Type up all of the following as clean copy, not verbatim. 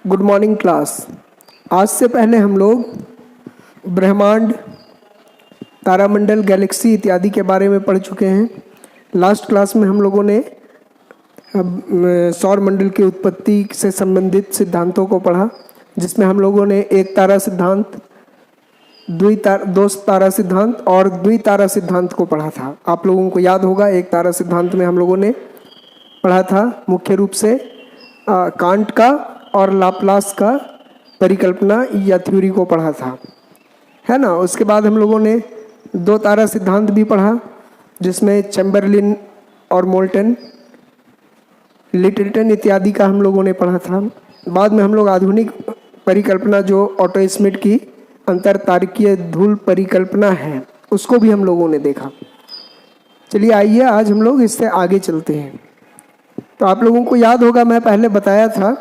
Good morning class. आज से पहले हम लोग ब्रह्मांड, तारामंडल, गैलेक्सी इत्यादि के बारे में पढ़ चुके हैं। लास्ट क्लास में हम लोगों ने सौर मंडल की उत्पत्ति से संबंधित सिद्धांतों को पढ़ा, जिसमें हम लोगों ने एक तारा सिद्धांत, दो तारा सिद्धांत और द्वितारा सिद्धांत को पढ़ा था। आप लोगों को याद होगा, एक तारा सिद्धांत में हम लोगों ने पढ़ा था मुख्य रूप से कांट का और लाप्लास का परिकल्पना या थ्योरी को पढ़ा था, है ना। उसके बाद हम लोगों ने दो तारा सिद्धांत भी पढ़ा, जिसमें चैम्बरलिन और मोल्टन, लिटलटन इत्यादि का हम लोगों ने पढ़ा था। बाद में हम लोग आधुनिक परिकल्पना जो ऑटो स्मिथ की अंतर तारकीय धूल परिकल्पना है, उसको भी हम लोगों ने देखा। चलिए आइए आज हम लोग इससे आगे चलते हैं। तो आप लोगों को याद होगा, मैं पहले बताया था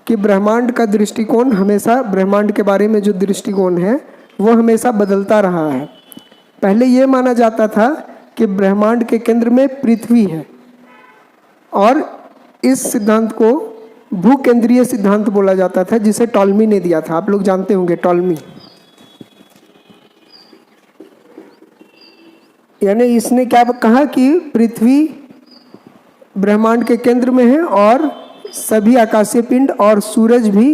कि ब्रह्मांड का दृष्टिकोण हमेशा, ब्रह्मांड के बारे में जो दृष्टिकोण है वो हमेशा बदलता रहा है। पहले ये माना जाता था कि ब्रह्मांड के केंद्र में पृथ्वी है, और इस सिद्धांत को भूकेंद्रीय सिद्धांत बोला जाता था, जिसे टॉल्मी ने दिया था। आप लोग जानते होंगे टॉल्मी, यानी इसने क्या कहा कि पृथ्वी ब्रह्मांड के केंद्र में है और सभी आकाशीय पिंड और सूरज भी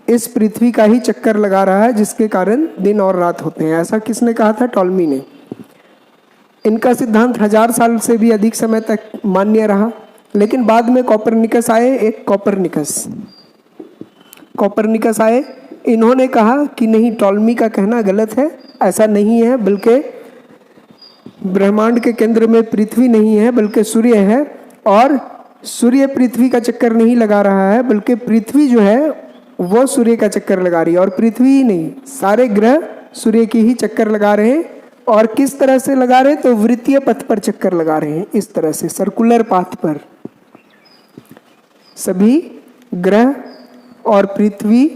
इस पृथ्वी का ही चक्कर लगा रहा है, जिसके कारण दिन और रात होते हैं। ऐसा किसने कहा था? टॉल्मी ने। इनका सिद्धांत 1000 साल से भी अधिक समय तक मान्य रहा, लेकिन बाद में कोपरनिकस आए। एक कोपरनिकस आए, इन्होंने कहा कि नहीं, टॉल्मी का कहना गलत है, ऐसा नहीं है, बल्कि ब्रह्मांड के केंद्र में पृथ्वी नहीं है बल्कि सूर्य है, और सूर्य पृथ्वी का चक्कर नहीं लगा रहा है, बल्कि पृथ्वी जो है वो सूर्य का चक्कर लगा रही है। और पृथ्वी ही नहीं, सारे ग्रह सूर्य की ही चक्कर लगा रहे हैं। और किस तरह से लगा रहे हैं? तो वृत्तीय पथ पर चक्कर लगा रहे हैं, इस तरह से सर्कुलर पाथ पर सभी ग्रह और पृथ्वी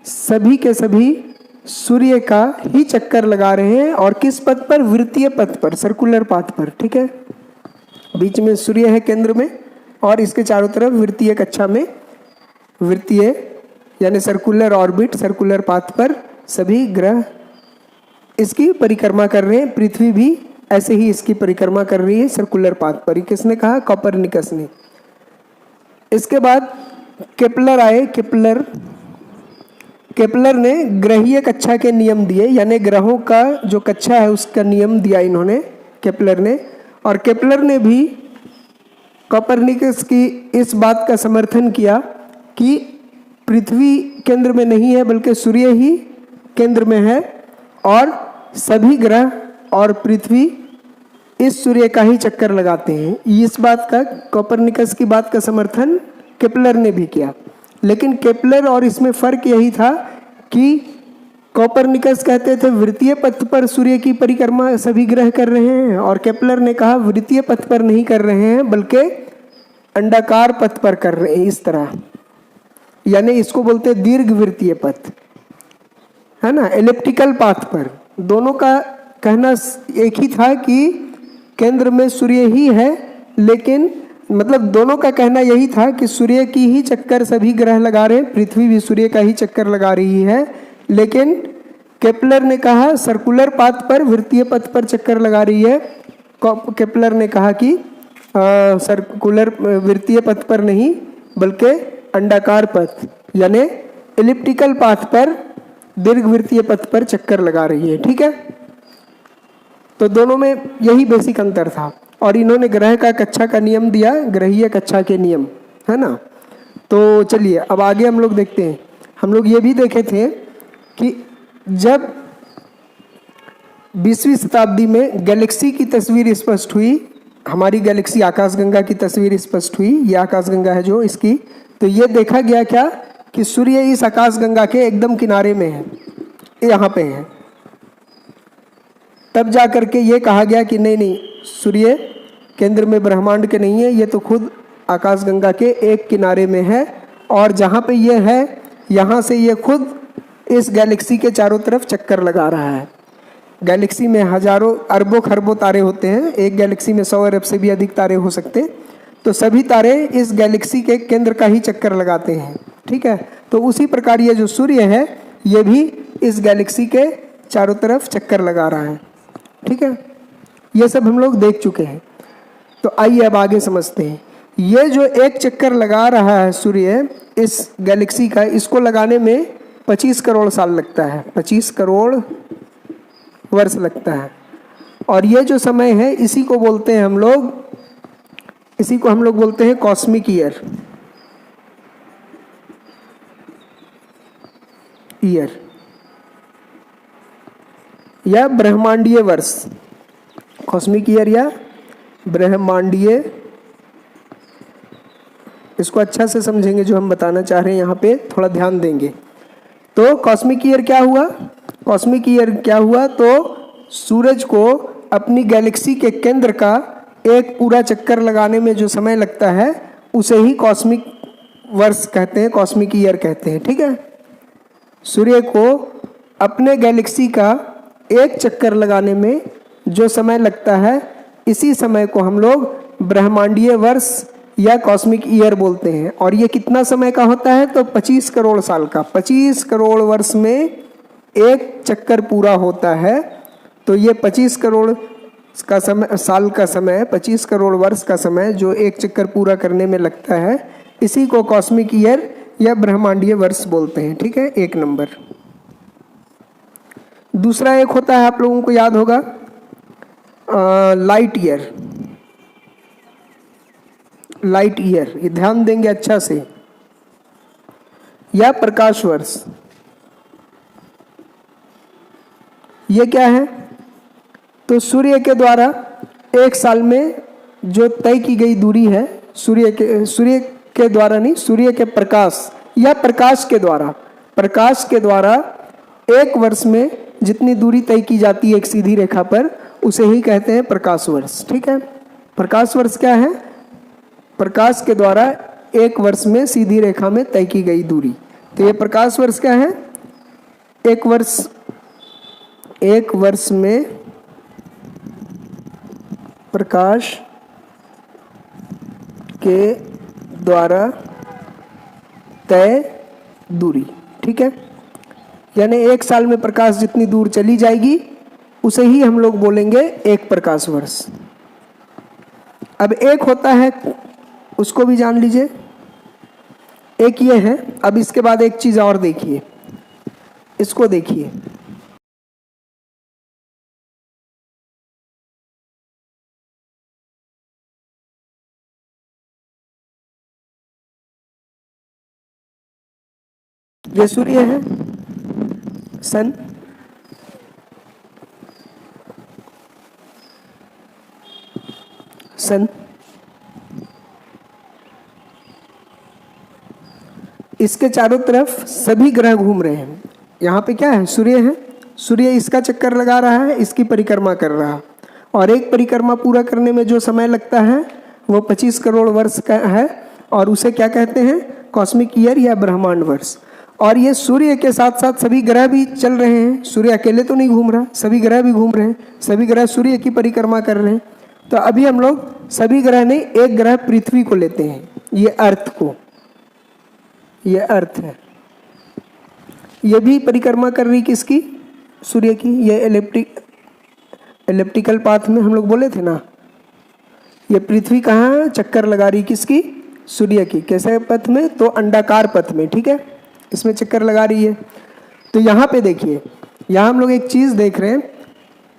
सभी के सभी सूर्य का ही चक्कर लगा रहे हैं। और किस पथ पर? वृत्तीय पथ पर, सर्कुलर पाथ पर। ठीक है, बीच में सूर्य है केंद्र में, और इसके चारों तरफ वृत्तीय कक्षा में, वृत्तीय यानी सर्कुलर ऑर्बिट, सर्कुलर पाथ पर सभी ग्रह इसकी परिक्रमा कर रहे हैं। पृथ्वी भी ऐसे ही इसकी परिक्रमा कर रही है सर्कुलर पाथ पर। ये किसने कहा? कोपरनिकस ने। इसके बाद केपलर आए। केपलर ने ग्रहीय कक्षा के नियम दिए, यानी ग्रहों का जो कक्षा है उसका नियम दिया इन्होंने, केपलर ने। और केपलर ने भी कोपरनिकस की इस बात का समर्थन किया कि पृथ्वी केंद्र में नहीं है बल्कि सूर्य ही केंद्र में है, और सभी ग्रह और पृथ्वी इस सूर्य का ही चक्कर लगाते हैं। इस बात का, कोपरनिकस की बात का समर्थन केपलर ने भी किया। लेकिन केपलर और इसमें फर्क यही था कि कोपरनिकस कहते थे वृत्तीय पथ पर सूर्य की परिक्रमा सभी ग्रह कर रहे हैं, और केपलर ने कहा वृत्तीय पथ पर नहीं कर रहे हैं बल्कि अंडाकार पथ पर कर रहे हैं, इस तरह। यानी इसको बोलते हैं दीर्घ वृत्तीय पथ, है ना, एलिप्टिकल पाथ पर। दोनों का कहना एक ही था कि केंद्र में सूर्य ही है, लेकिन मतलब दोनों का कहना यही था कि सूर्य की ही चक्कर सभी ग्रह लगा रहे हैं, पृथ्वी भी सूर्य का ही चक्कर लगा रही है। लेकिन केपलर ने कहा सर्कुलर पाथ पर, वृत्तीय पथ पर चक्कर लगा रही है। केपलर ने कहा कि सर्कुलर वृत्तीय पथ पर नहीं बल्कि अंडाकार पथ यानी एलिप्टिकल पाथ पर, दीर्घवृत्तीय पथ पर चक्कर लगा रही है। ठीक है, तो दोनों में यही बेसिक अंतर था। और इन्होंने ग्रह का कक्षा का नियम दिया, ग्रहीय कक्षा के नियम, है ना। तो चलिए अब आगे हम लोग देखते हैं। हम लोग ये भी देखे थे कि जब 20वीं शताब्दी में गैलेक्सी की तस्वीर स्पष्ट हुई, हमारी गैलेक्सी आकाशगंगा की तस्वीर स्पष्ट हुई, ये आकाशगंगा है जो इसकी, तो ये देखा गया क्या कि सूर्य इस आकाशगंगा के एकदम किनारे में है, यहाँ पे है। तब जा करके ये कहा गया कि नहीं, सूर्य केंद्र में ब्रह्मांड के नहीं है, ये तो खुद आकाशगंगा के एक किनारे में है, और जहाँ पे ये है यहाँ से ये खुद इस गैलेक्सी के चारों तरफ चक्कर लगा रहा है। गैलेक्सी में हजारों अरबों खरबों तारे होते हैं, एक गैलेक्सी में 100 अरब से भी अधिक तारे हो सकते हैं। तो सभी तारे इस गैलेक्सी के केंद्र का ही चक्कर लगाते हैं। ठीक है। तो उसी प्रकार ये जो सूर्य है ये भी इस गैलेक्सी के चारों तरफ चक्कर लगा रहा है, ठीक है। ये सब हम लोग देख चुके हैं। तो आइए अब आगे समझते हैं। ये जो एक चक्कर लगा रहा है सूर्य इस गैलेक्सी का, इसको लगाने में 25 करोड़ साल लगता है, 25 करोड़ वर्ष लगता है। और ये जो समय है इसी को बोलते हैं हम लोग, इसी को हम लोग बोलते हैं कॉस्मिक ईयर। या ब्रह्मांडीय वर्ष, कॉस्मिक ईयर या ब्रह्मांडीय। इसको अच्छा से समझेंगे जो हम बताना चाह रहे हैं, यहाँ पे थोड़ा ध्यान देंगे। तो कॉस्मिक ईयर क्या हुआ? कॉस्मिक ईयर क्या हुआ? तो सूरज को अपनी गैलेक्सी के केंद्र का एक पूरा चक्कर लगाने में जो समय लगता है उसे ही कॉस्मिक वर्ष कहते हैं, कॉस्मिक ईयर कहते हैं, ठीक है। सूर्य को अपने गैलेक्सी का एक चक्कर लगाने में जो समय लगता है इसी समय को हम लोग ब्रह्मांडीय वर्ष या कॉस्मिक ईयर बोलते हैं। और ये कितना समय का होता है? तो 25 करोड़ साल का। 25 करोड़ वर्ष में एक चक्कर पूरा होता है। तो ये 25 करोड़ का समय, साल का समय, 25 करोड़ वर्ष का समय जो एक चक्कर पूरा करने में लगता है, इसी को कॉस्मिक ईयर या ब्रह्मांडीय वर्ष बोलते हैं, ठीक है। एक नंबर। दूसरा एक होता है, आप लोगों को याद होगा, लाइट ईयर। लाइट ईयर, ये ध्यान देंगे अच्छा से, या प्रकाश वर्ष। ये क्या है? तो सूर्य के द्वारा एक साल में जो तय की गई दूरी है, सूर्य के द्वारा नहीं, सूर्य के प्रकाश या प्रकाश के द्वारा एक वर्ष में जितनी दूरी तय की जाती है एक सीधी रेखा पर, उसे ही कहते हैं प्रकाश वर्ष, ठीक है। प्रकाश वर्ष क्या है? प्रकाश के द्वारा एक वर्ष में सीधी रेखा में तय की गई दूरी। तो ये प्रकाश वर्ष क्या है? एक वर्ष में प्रकाश के द्वारा तय दूरी, ठीक है। यानी एक साल में प्रकाश जितनी दूर चली जाएगी उसे ही हम लोग बोलेंगे एक प्रकाश वर्ष। अब एक होता है, उसको भी जान लीजिए, एक ये है। अब इसके बाद एक चीज और देखिए, इसको देखिए। ये सूर्य है, सन, इसके चारों तरफ सभी ग्रह घूम रहे हैं। यहाँ पे क्या है? सूर्य है। सूर्य इसका चक्कर लगा रहा है, इसकी परिक्रमा कर रहा है। और एक परिक्रमा पूरा करने में जो समय लगता है वो 25 करोड़ वर्ष का है, और उसे क्या कहते हैं? कॉस्मिक ईयर या ब्रह्मांड वर्ष। और ये सूर्य के साथ साथ सभी ग्रह भी चल रहे हैं। सूर्य अकेले तो नहीं घूम रहा, सभी ग्रह भी घूम रहे हैं, सभी ग्रह सूर्य की परिक्रमा कर रहे हैं। तो अभी हम लोग सभी ग्रह नहीं, एक ग्रह पृथ्वी को लेते हैं, ये अर्थ को, ये अर्थ है। ये भी परिक्रमा कर रही किसकी? सूर्य की। ये एलिप्टिकल पाथ में हम लोग बोले थे ना, ये पृथ्वी कहाँ चक्कर लगा रही? किसकी? सूर्य की। कैसे पथ में? तो अंडाकार पथ में, ठीक है, इसमें चक्कर लगा रही है। तो यहाँ पे देखिए, यहाँ हम लोग एक चीज देख रहे हैं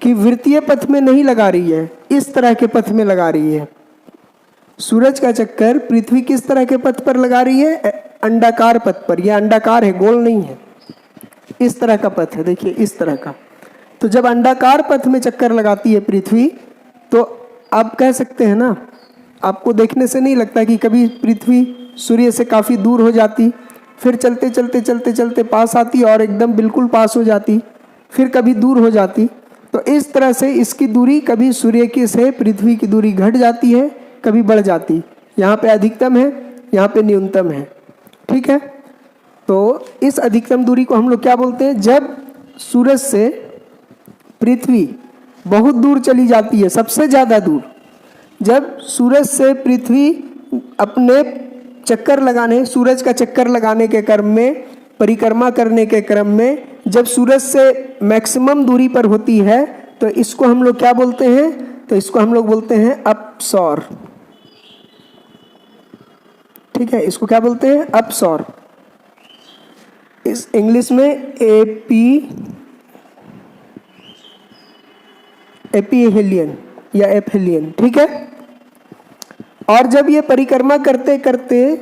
कि वृत्तीय पथ में नहीं लगा रही है, इस तरह के पथ में लगा रही है। सूरज का चक्कर पृथ्वी किस तरह के पथ पर लगा रही है? अंडाकार पथ पर। यह अंडाकार है, गोल नहीं है, इस तरह का पथ है, देखिए इस तरह का। तो जब अंडाकार पथ में चक्कर लगाती है पृथ्वी, तो आप कह सकते हैं ना, आपको देखने से नहीं लगता कि कभी पृथ्वी सूर्य से काफ़ी दूर हो जाती, फिर चलते चलते चलते चलते पास आती और एकदम बिल्कुल पास हो जाती, फिर कभी दूर हो जाती। तो इस तरह से इसकी दूरी कभी सूर्य की से पृथ्वी की दूरी घट जाती है, कभी बढ़ जाती। यहाँ पे अधिकतम है, यहाँ पे न्यूनतम है, ठीक है। तो इस अधिकतम दूरी को हम लोग क्या बोलते हैं? जब सूरज से पृथ्वी बहुत दूर चली जाती है, सबसे ज़्यादा दूर, जब सूरज से पृथ्वी अपने चक्कर लगाने, सूरज का चक्कर लगाने के क्रम में, परिक्रमा करने के क्रम में जब सूरज से मैक्सिमम दूरी पर होती है तो इसको हम लोग क्या बोलते हैं? तो इसको हम लोग बोलते हैं अपसौर। ठीक है, इसको क्या बोलते हैं? अपसौर। इस इंग्लिश में एपीहेलियन या एपहेलियन। ठीक है, और जब ये परिक्रमा करते करते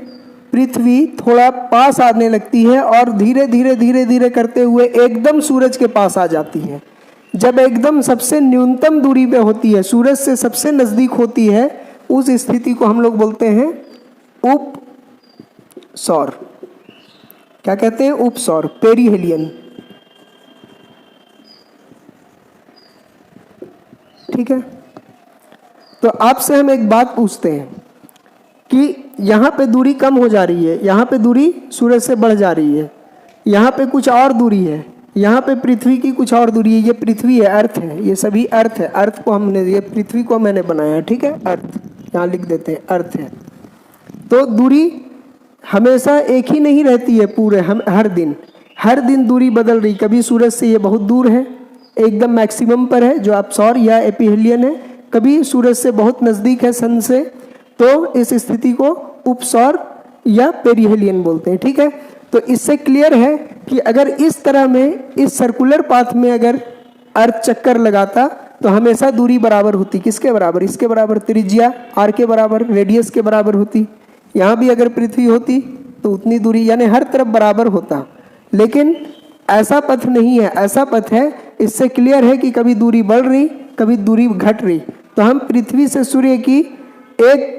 पृथ्वी थोड़ा पास आने लगती है और धीरे धीरे धीरे धीरे करते हुए एकदम सूरज के पास आ जाती है, जब एकदम सबसे न्यूनतम दूरी पे होती है, सूरज से सबसे नज़दीक होती है, उस स्थिति को हम लोग बोलते हैं उपसौर। क्या कहते हैं? उपसौर, पेरीहेलियन। ठीक है, तो आपसे हम एक बात पूछते हैं कि यहाँ पे दूरी कम हो जा रही है, यहाँ पे दूरी सूरज से बढ़ जा रही है, यहाँ पे कुछ और दूरी है, यहाँ पे पृथ्वी की कुछ और दूरी है, ये पृथ्वी है, अर्थ है, ये सभी अर्थ है, अर्थ को हमने, ये पृथ्वी को मैंने बनाया। ठीक है, अर्थ यहाँ लिख देते हैं, अर्थ है। तो दूरी हमेशा एक ही नहीं रहती है पूरे, हम हर दिन दूरी बदल रही, कभी सूरज से ये बहुत दूर है, एकदम मैक्सिमम पर है जो अपसौर या एपीहेलियन है, कभी सूरज से बहुत नज़दीक है सन से, तो इस स्थिति को उपसौर या पेरीहेलियन बोलते हैं। ठीक है, तो इससे क्लियर है कि अगर इस तरह में, इस सर्कुलर पाथ में अगर अर्थ चक्कर लगाता तो हमेशा दूरी बराबर होती। किसके बराबर? इसके बराबर, त्रिज्या आर के बराबर, रेडियस के बराबर होती। यहाँ भी अगर पृथ्वी होती तो उतनी दूरी, यानी हर तरफ बराबर होता। लेकिन ऐसा पथ नहीं है, ऐसा पथ है, इससे क्लियर है कि कभी दूरी बढ़ रही, कभी दूरी घट रही। तो हम पृथ्वी से सूर्य की एक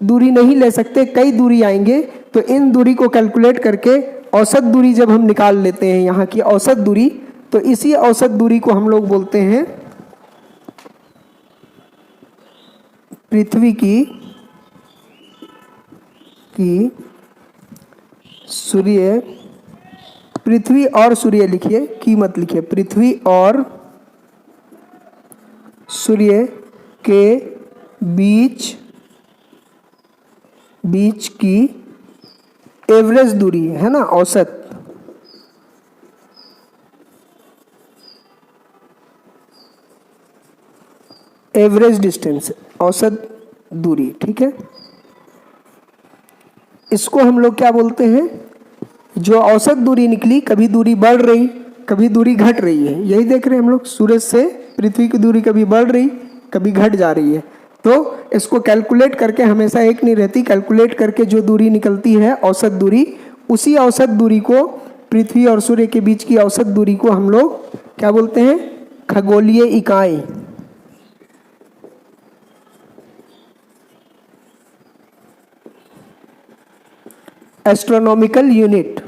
दूरी नहीं ले सकते, कई दूरी आएंगे। तो इन दूरी को कैलकुलेट करके औसत दूरी जब हम निकाल लेते हैं, यहाँ की औसत दूरी, तो इसी औसत दूरी को हम लोग बोलते हैं पृथ्वी की सूर्य, पृथ्वी और सूर्य लिखिए, की मत लिखिए, पृथ्वी और सूर्य के बीच की एवरेज दूरी है ना, औसत। एवरेज डिस्टेंस, औसत दूरी। ठीक है, इसको हम लोग क्या बोलते हैं? जो औसत दूरी निकली, कभी दूरी बढ़ रही, कभी दूरी घट रही है, यही देख रहे हैं हम लोग। सूरज से पृथ्वी की दूरी कभी बढ़ रही, कभी घट जा रही है। तो इसको कैलकुलेट करके, हमेशा एक नहीं रहती, कैलकुलेट करके जो दूरी निकलती है औसत दूरी, उसी औसत दूरी को, पृथ्वी और सूर्य के बीच की औसत दूरी को हम लोग क्या बोलते हैं? खगोलीय इकाई। Astronomical unit.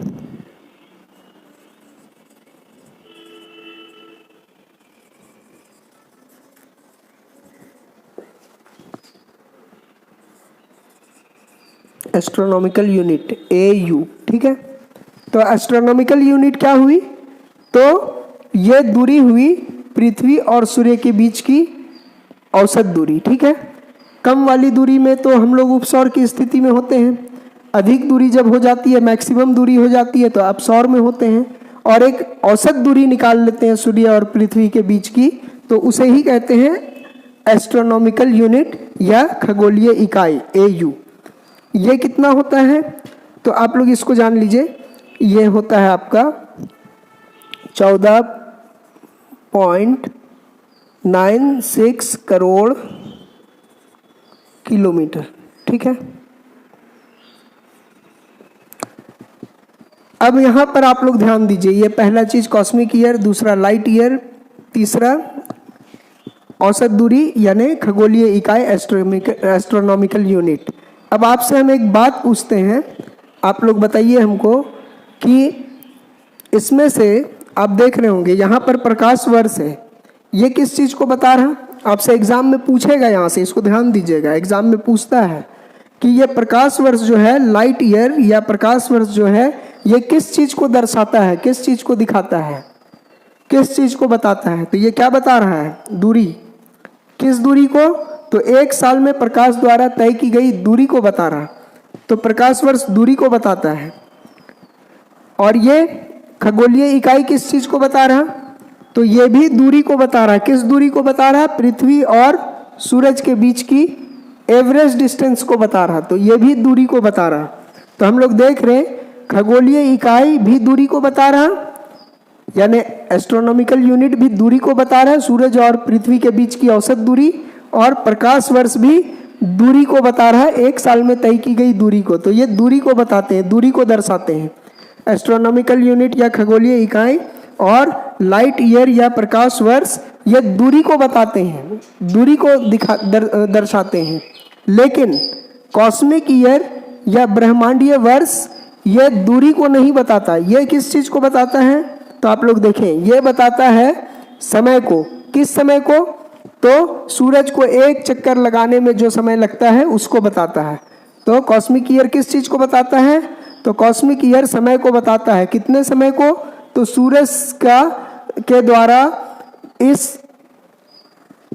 Astronomical unit, AU। ठीक है, तो एस्ट्रोनॉमिकल यूनिट क्या हुई? तो ये दूरी हुई पृथ्वी और सूर्य के बीच की औसत दूरी। ठीक है, कम वाली दूरी में तो हम लोग उपसौर की स्थिति में होते हैं, अधिक दूरी जब हो जाती है, मैक्सिमम दूरी हो जाती है, तो अपसौर में होते हैं। और एक औसत दूरी निकाल लेते हैं सूर्य और पृथ्वी के बीच की, तो उसे ही कहते हैं एस्ट्रोनॉमिकल यूनिट या खगोलीय इकाई, AU। ये कितना होता है? तो आप लोग इसको जान लीजिए, ये होता है आपका 14.96 करोड़ किलोमीटर। ठीक है, अब यहाँ पर आप लोग ध्यान दीजिए, ये पहला चीज कॉस्मिक ईयर, दूसरा लाइट ईयर, तीसरा औसत दूरी यानी खगोलीय इकाई, एस्ट्रोनॉमिकल यूनिट। अब आपसे हम एक बात पूछते हैं, आप लोग बताइए हमको कि इसमें से आप देख रहे होंगे यहाँ पर प्रकाश वर्ष है, ये किस चीज़ को बता रहा? आपसे एग्जाम में पूछेगा, यहाँ से इसको ध्यान दीजिएगा, एग्जाम में पूछता है कि ये प्रकाश वर्ष जो है, लाइट ईयर या प्रकाश वर्ष जो है, ये किस चीज़ को दर्शाता है, किस चीज़ को दिखाता है, किस चीज़ को बताता है? तो ये क्या बता रहा है? दूरी। किस दूरी को? तो एक साल में प्रकाश द्वारा तय की गई दूरी को बता रहा। तो प्रकाश वर्ष दूरी को बताता है। और ये खगोलीय इकाई किस चीज को बता रहा? तो ये भी दूरी को बता रहा है। किस दूरी को बता रहा? पृथ्वी और सूरज के बीच की एवरेज डिस्टेंस को बता रहा। तो ये भी दूरी को बता रहा। तो हम लोग देख रहे हैं खगोलीय इकाई भी दूरी को बता रहा, यानी एस्ट्रोनॉमिकल यूनिट भी दूरी को बता रहा है, सूरज और पृथ्वी के बीच की औसत दूरी, और प्रकाश वर्ष भी दूरी को बता रहा है, एक साल में तय की गई दूरी को। तो ये दूरी को बताते हैं, दूरी को दर्शाते हैं। एस्ट्रोनॉमिकल यूनिट या खगोलीय इकाई और लाइट ईयर या प्रकाश वर्ष ये दूरी को बताते हैं, दूरी को दर्शाते हैं। लेकिन कॉस्मिक ईयर या ब्रह्मांडीय वर्ष ये दूरी को नहीं बताता। ये किस चीज को बताता है? तो आप लोग देखें, ये बताता है समय को। किस समय को? तो सूरज को एक चक्कर लगाने में जो समय लगता है उसको बताता है। तो कॉस्मिक ईयर किस चीज को बताता है? तो कॉस्मिक ईयर समय को बताता है। कितने समय को? तो सूरज के द्वारा इस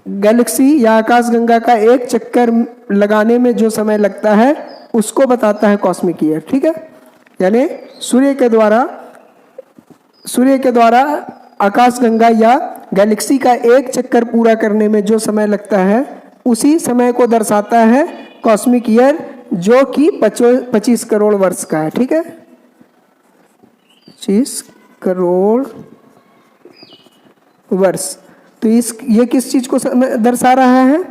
गैलेक्सी या आकाशगंगा का एक चक्कर लगाने में जो समय लगता है उसको बताता है कॉस्मिक ईयर। ठीक है, यानी सूर्य के द्वारा आकाशगंगा या गैलेक्सी का एक चक्कर पूरा करने में जो समय लगता है उसी समय को दर्शाता है कॉस्मिक ईयर, जो कि 25 करोड़ वर्ष का है। ठीक है, 25 करोड़ वर्ष। तो ये किस चीज को दर्शा रहा है?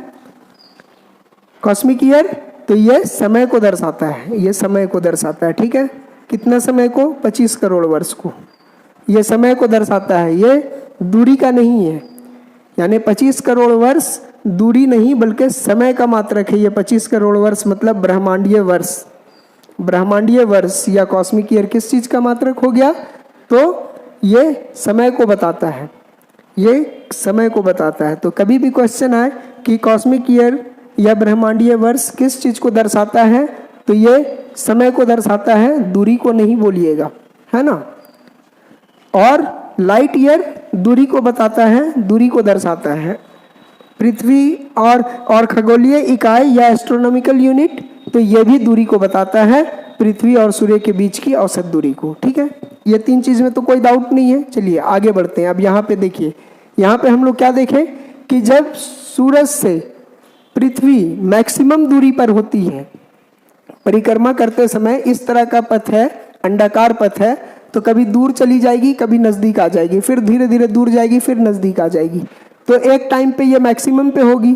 Cosmic year. तो ये समय को दर्शाता है, ये समय को दर्शाता है। ठीक है, कितना समय को? 25 करोड़ वर्ष को। ये समय को दर्शाता है, ये दूरी का नहीं है। यानी 25 करोड़ वर्ष दूरी नहीं बल्कि समय का मात्रक है। ये 25 करोड़ वर्ष मतलब ब्रह्मांडीय वर्ष। ब्रह्मांडीय वर्ष या कॉस्मिक ईयर किस चीज का मात्रक हो गया? तो ये समय को बताता है, ये समय को बताता है। तो कभी भी क्वेश्चन आए कि कॉस्मिक ईयर या ब्रह्मांडीय वर्ष किस चीज को दर्शाता है, तो ये समय को दर्शाता है, दूरी को नहीं बोलिएगा, है ना। और लाइट ईयर दूरी को बताता है, दूरी को दर्शाता है। पृथ्वी और खगोलीय इकाई या एस्ट्रोनॉमिकल यूनिट, तो ये भी दूरी को बताता है, पृथ्वी और सूर्य के बीच की औसत दूरी को। ठीक है, ये तीन चीज में तो कोई डाउट नहीं है। चलिए आगे बढ़ते हैं। अब यहाँ पे देखिए, यहाँ पे हम लोग क्या देखें कि जब सूरज से पृथ्वी मैक्सिमम दूरी पर होती है, परिक्रमा करते समय इस तरह का पथ है, अंडाकार पथ है, तो कभी दूर चली जाएगी, कभी नजदीक आ जाएगी, फिर धीरे धीरे दूर जाएगी, फिर नजदीक आ जाएगी। तो एक टाइम पे ये मैक्सिमम पे होगी।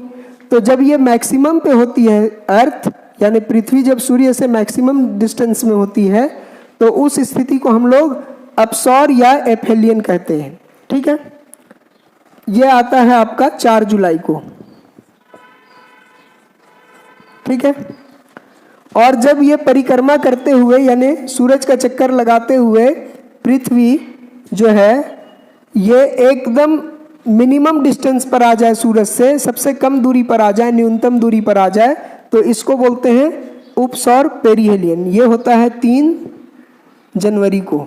तो जब ये मैक्सिमम पे होती है अर्थ यानी पृथ्वी, जब सूर्य से मैक्सिमम डिस्टेंस में होती है, तो उस स्थिति को हम लोग अपसौर या एफेलियन कहते हैं। ठीक है, ये आता है आपका 4 जुलाई को। ठीक है, और जब ये परिक्रमा करते हुए यानी सूरज का चक्कर लगाते हुए पृथ्वी जो है ये एकदम मिनिमम डिस्टेंस पर आ जाए, सूरज से सबसे कम दूरी पर आ जाए, न्यूनतम दूरी पर आ जाए, तो इसको बोलते हैं उपसौर पेरिहेलियन। ये होता है 3 जनवरी को।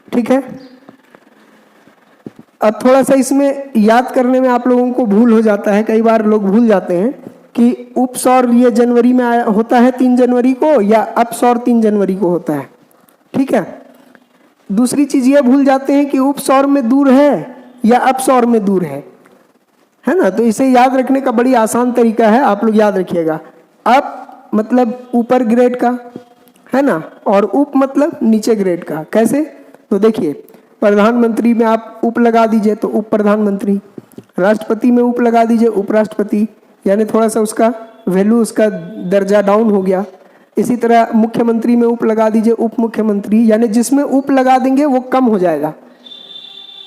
ठीक है, अब थोड़ा सा इसमें याद करने में आप लोगों को भूल हो जाता है, कई बार लोग भूल जाते हैं कि उपसौर ये जनवरी में होता है 3 जनवरी को या अपसौर 3 जनवरी को होता है। ठीक है, दूसरी चीज ये भूल जाते हैं कि उपसौर में दूर है या अपसौर में दूर है ना। तो इसे याद रखने का बड़ी आसान तरीका है, आप लोग याद रखिएगा। अप मतलब ऊपर ग्रेड का, है ना, और उप मतलब नीचे ग्रेड का। कैसे? तो देखिए, प्रधानमंत्री में आप उप लगा दीजिए तो उप प्रधानमंत्री, राष्ट्रपति में उप लगा दीजिए उपराष्ट्रपति, यानी थोड़ा सा उसका वैल्यू, उसका दर्जा डाउन हो गया। इसी तरह मुख्यमंत्री में उप लगा दीजिए उप मुख्यमंत्री, यानी जिसमें उप लगा देंगे वो कम हो जाएगा।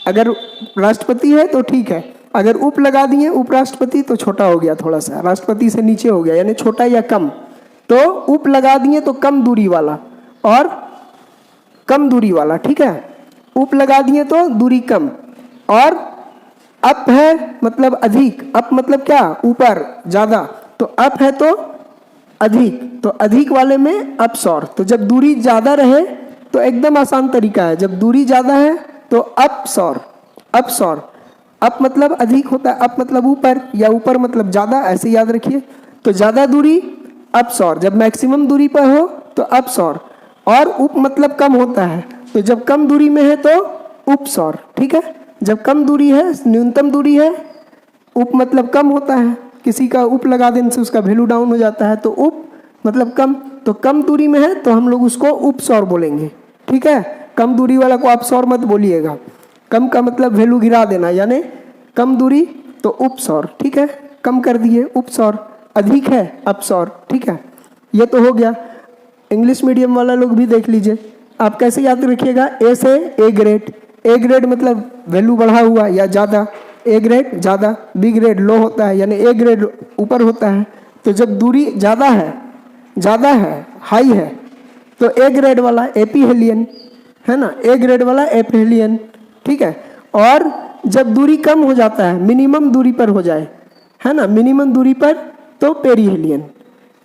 अगर राष्ट्रपति है तो ठीक है, अगर उप लगा दिए उपराष्ट्रपति तो छोटा हो गया, थोड़ा सा राष्ट्रपति से नीचे हो गया, यानी छोटा या कम। तो उप लगा दिए तो कम दूरी वाला और कम दूरी वाला। ठीक है, उप लगा दिए तो दूरी कम, और अप है मतलब अधिक। अप मतलब क्या? ऊपर, ज्यादा। तो अप है तो अधिक, तो अधिक वाले में अपसौर। तो जब दूरी ज्यादा रहे तो एकदम आसान तरीका है, जब दूरी ज्यादा है तो अपसौर। अपसौर, अप मतलब अधिक होता है, अप मतलब ऊपर या ऊपर मतलब ज्यादा, ऐसे याद रखिए। तो ज़्यादा दूरी अप सौर, जब मैक्सिमम दूरी पर हो तो अप सौर, और उप मतलब कम होता है, तो जब कम दूरी में है तो उप सौर। ठीक है, जब कम दूरी है, न्यूनतम दूरी है, उप मतलब कम होता है, किसी का उप लगा देने से उसका वैल्यू डाउन हो जाता है, तो उप मतलब कम, तो कम दूरी में है तो हम लोग उसको उप सौर बोलेंगे। ठीक है, कम दूरी वाला को आप सौर मत बोलिएगा, कम का मतलब वैल्यू गिरा देना, यानी कम दूरी तो उप सौर। ठीक है, कम कर दिए उप सौर, अधिक है अप सौर। ठीक है, ये तो हो गया। इंग्लिश मीडियम वाला लोग भी देख लीजिए, आप कैसे याद रखिएगा, ए से ए ग्रेड, ए ग्रेड मतलब वैल्यू बढ़ा हुआ या ज़्यादा, ए ग्रेड ज़्यादा, बी ग्रेड लो होता है, यानी ए ग्रेड ऊपर होता है। तो जब दूरी ज़्यादा है, हाई है, तो ए ग्रेड वाला एपीहेलियन है ना, ए ग्रेड वाला एपीहेलियन। ठीक है, और जब दूरी कम हो जाता है, मिनिमम दूरी पर हो जाए, है ना, मिनिमम दूरी पर, तो पेरीहेलियन।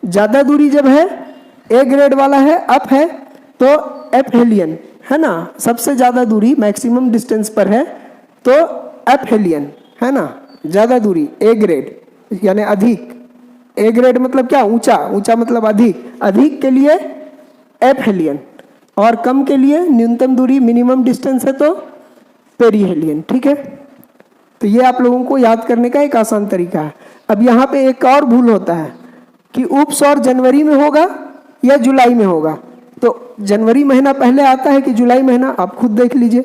ज़्यादा दूरी जब है, ए ग्रेड वाला है, अप है, तो एपहेलियन, है ना, सबसे ज़्यादा दूरी मैक्सिमम डिस्टेंस पर है तो एपहेलियन, है ना, ज़्यादा दूरी ए ग्रेड यानी अधिक, ए ग्रेड मतलब क्या, ऊंचा, ऊंचा मतलब अधिक, अधिक के लिए एपहेलियन, और कम के लिए न्यूनतम दूरी मिनिमम डिस्टेंस है तो पेरीहेलियन। ठीक है, तो ये आप लोगों को याद करने का एक आसान तरीका है। अब यहाँ पे एक और भूल होता है कि उप सौर जनवरी में होगा या जुलाई में होगा, तो जनवरी महीना पहले आता है कि जुलाई महीना, आप खुद देख लीजिए,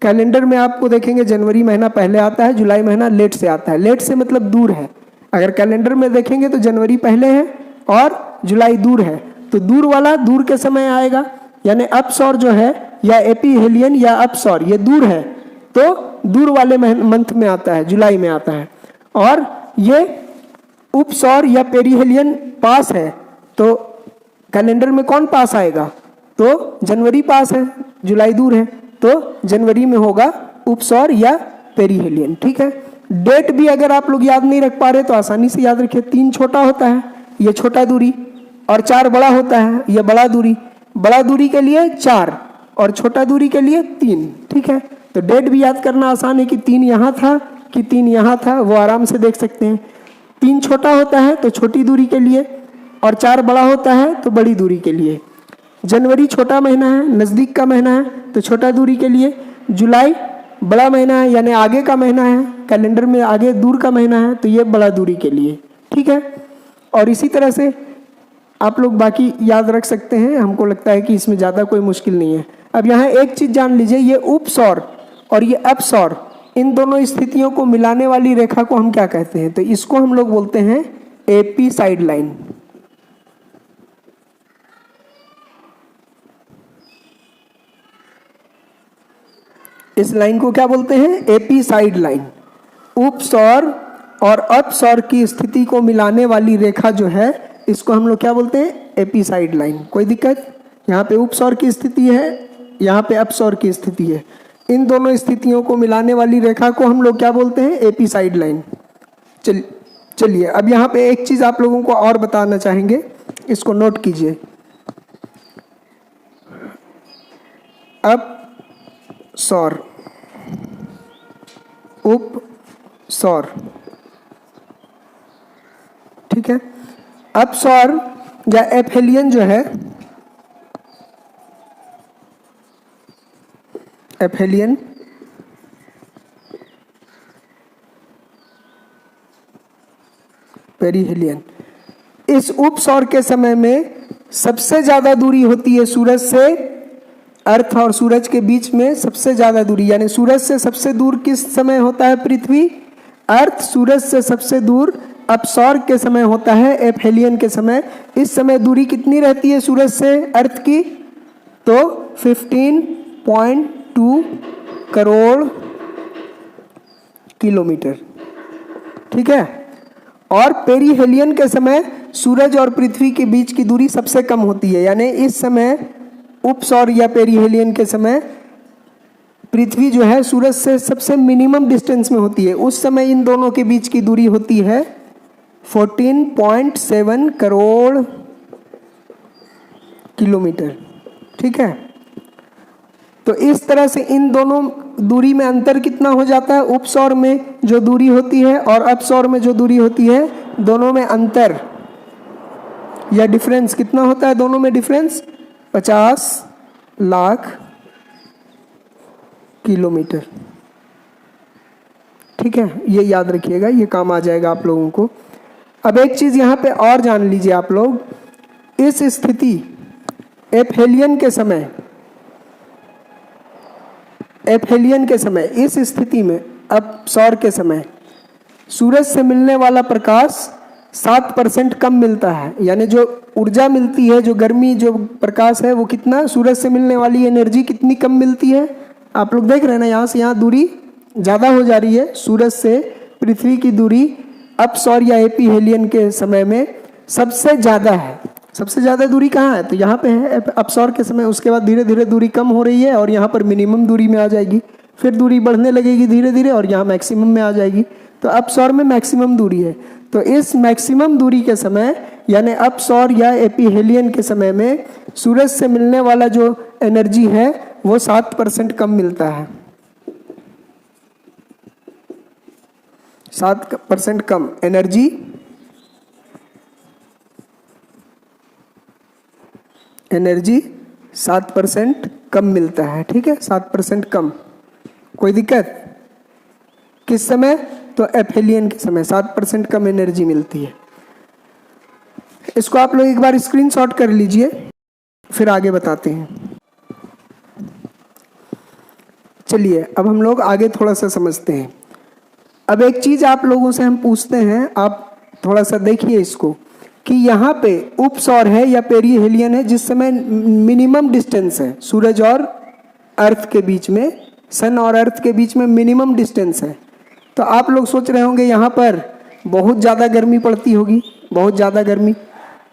कैलेंडर में आपको देखेंगे जनवरी महीना पहले आता है, जुलाई महीना लेट से आता है। लेट से मतलब दूर है, अगर कैलेंडर में देखेंगे तो जनवरी पहले है और जुलाई दूर है, तो दूर वाला दूर के समय आएगा, यानी अप सौर जो है या एपीहेलियन या अप सौर, ये दूर है तो दूर वाले मंथ में आता है, जुलाई में आता है। और ये उप सौर या पेरीहेलियन पास है, तो कैलेंडर में कौन पास आएगा, तो जनवरी पास है, जुलाई दूर है, तो जनवरी में होगा उप सौर या पेरीहेलियन। ठीक है, डेट भी अगर आप लोग याद नहीं रख पा रहे तो आसानी से याद रखिए, 3 छोटा होता है, ये छोटा दूरी, और 4 बड़ा होता है, ये बड़ा दूरी। बड़ा दूरी के लिए 4 और छोटा दूरी के लिए 3। ठीक है, तो डेट भी याद करना आसान है कि 3 यहाँ था कि 3 यहाँ था, वो आराम से देख सकते हैं। 3 छोटा होता है तो छोटी दूरी के लिए, और 4 बड़ा होता है तो बड़ी दूरी के लिए। जनवरी छोटा महीना है, नज़दीक का महीना है, तो छोटा दूरी के लिए। जुलाई बड़ा महीना है, यानी आगे का महीना है, कैलेंडर में आगे दूर का महीना है, तो ये बड़ा दूरी के लिए। ठीक है, और इसी तरह से आप लोग बाकी याद रख सकते हैं, हमको लगता है कि इसमें ज़्यादा कोई मुश्किल नहीं है। अब यहाँ एक चीज़ जान लीजिए, ये उप सौर और ये अप सौर, इन दोनों स्थितियों को मिलाने वाली रेखा को हम क्या कहते हैं, तो इसको हम लोग बोलते हैं एपी साइड लाइन। इस लाइन को क्या बोलते हैं, एपी साइड लाइन। उप सौर और अप सौर की स्थिति को मिलाने वाली रेखा जो है, इसको हम लोग क्या बोलते हैं, एपी साइड लाइन। कोई दिक्कत, यहाँ पे उप सौर की स्थिति है, यहाँ पे अप सौर की स्थिति है, इन दोनों स्थितियों को मिलाने वाली रेखा को हम लोग क्या बोलते हैं, एपी साइड लाइन। चलिए अब यहाँ पे एक चीज़ आप लोगों को और बताना चाहेंगे, इसको नोट कीजिए। अप सौर, उप सौर, ठीक है। अप सौर या एपहेलियन जो है, एपहेलियन पेरीहेलियन, इस उप सौर के समय में सबसे ज्यादा दूरी होती है सूरज से, अर्थ और सूरज के बीच में सबसे ज्यादा दूरी, यानी सूरज से सबसे दूर किस समय होता है पृथ्वी, अर्थ सूरज से सबसे दूर अप सौर के समय होता है, एपहेलियन के समय। इस समय दूरी कितनी रहती है सूरज से अर्थ की, तो 15.2 करोड़ किलोमीटर, ठीक है। और पेरीहेलियन के समय सूरज और पृथ्वी के बीच की दूरी सबसे कम होती है, यानी इस समय उप सौर या पेरीहेलियन के समय पृथ्वी जो है सूरज से सबसे मिनिमम डिस्टेंस में होती है। उस समय इन दोनों के बीच की दूरी होती है 14.7 करोड़ किलोमीटर, ठीक है। तो इस तरह से इन दोनों दूरी में अंतर कितना हो जाता है, उप सौर में जो दूरी होती है और अप सौर में जो दूरी होती है, दोनों में अंतर यह डिफरेंस कितना होता है दोनों में डिफरेंस? 50 लाख किलोमीटर। ठीक है, ये याद रखिएगा, ये काम आ जाएगा आप लोगों को। अब एक चीज़ यहाँ पे और जान लीजिए आप लोग, इस स्थिति एफहेलियन के समय इस स्थिति में अब सौर के समय सूरज से मिलने वाला प्रकाश 7% कम मिलता है। यानी जो ऊर्जा मिलती है, जो गर्मी, जो प्रकाश है, वो कितना, सूरज से मिलने वाली एनर्जी कितनी कम मिलती है? आप लोग देख रहे हैं ना, यहाँ से यहाँ दूरी ज़्यादा हो जा रही है। सूरज से पृथ्वी की दूरी अब सौर या एपीहेलियन के समय में सबसे ज़्यादा है। सबसे ज़्यादा दूरी कहाँ है? तो यहाँ पे है अपसौर के समय। उसके बाद धीरे धीरे दूरी कम हो रही है और यहाँ पर मिनिमम दूरी में आ जाएगी, फिर दूरी बढ़ने लगेगी धीरे धीरे और यहाँ मैक्सिमम में आ जाएगी। तो अपसौर में मैक्सिमम दूरी है। तो इस मैक्सिमम दूरी के समय यानी अपसौर या एपीहेलियन के समय में सूरज से मिलने वाला जो एनर्जी है वो 7% कम मिलता है। 7% कम एनर्जी एनर्जी 7% कम मिलता है। ठीक है, 7% कम। कोई दिक्कत? किस समय? तो एफहेलियन के समय 7% कम एनर्जी मिलती है। इसको आप लोग एक बार स्क्रीनशॉट कर लीजिए, फिर आगे बताते हैं। चलिए अब हम लोग आगे थोड़ा सा समझते हैं। अब एक चीज़ आप लोगों से हम पूछते हैं, आप थोड़ा सा देखिए इसको, कि यहाँ पे उपसौर है या पेरीहेलियन है जिस समय मिनिमम डिस्टेंस है सूरज और अर्थ के बीच में, सन और अर्थ के बीच में मिनिमम डिस्टेंस है। तो आप लोग सोच रहे होंगे यहाँ पर बहुत ज़्यादा गर्मी पड़ती होगी, बहुत ज़्यादा गर्मी